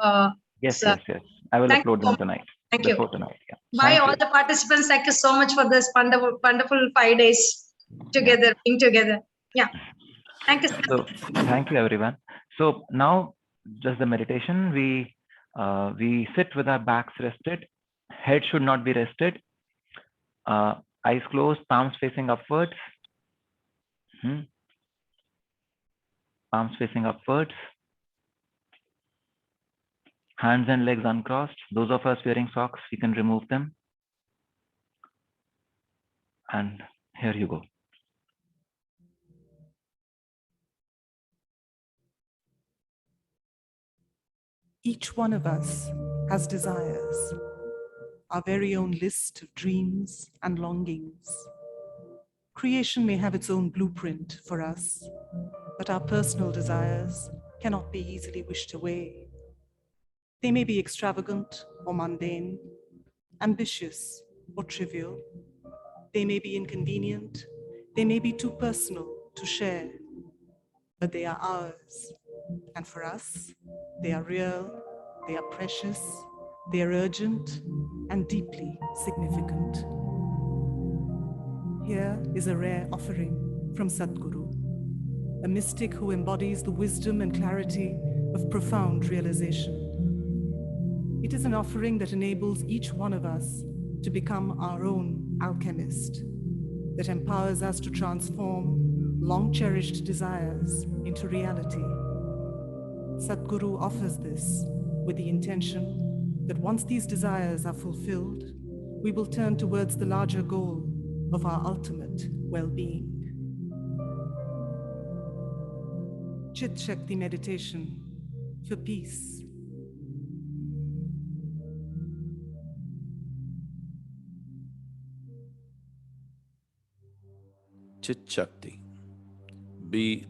Yes, Sir. yes. I will Thank upload you so them much. tonight. Thank you. Before tonight. Yeah. Bye, Thank all you. the participants. Thank you so much for this wonderful 5 days together, being together. Yeah. Thank you. So thank you, everyone. So now, just the meditation. We sit with our backs rested. Head should not be rested. Eyes closed, palms facing upwards. Palms facing upwards. Hands and legs uncrossed. Those of us wearing socks, we can remove them. And here you go. Each one of us has desires, our very own list of dreams and longings. Creation may have its own blueprint for us, but our personal desires cannot be easily wished away. They may be extravagant or mundane, ambitious or trivial. They may be inconvenient, they may be too personal to share, but they are ours. And for us, they are real, they are precious, they are urgent and deeply significant. Here is a rare offering from Sadhguru, a mystic who embodies the wisdom and clarity of profound realization. It is an offering that enables each one of us to become our own alchemist, that empowers us to transform long-cherished desires into reality. Sadhguru offers this with the intention that once these desires are fulfilled, we will turn towards the larger goal of our ultimate well-being. Chit Shakti meditation for peace. Chit Shakti. Be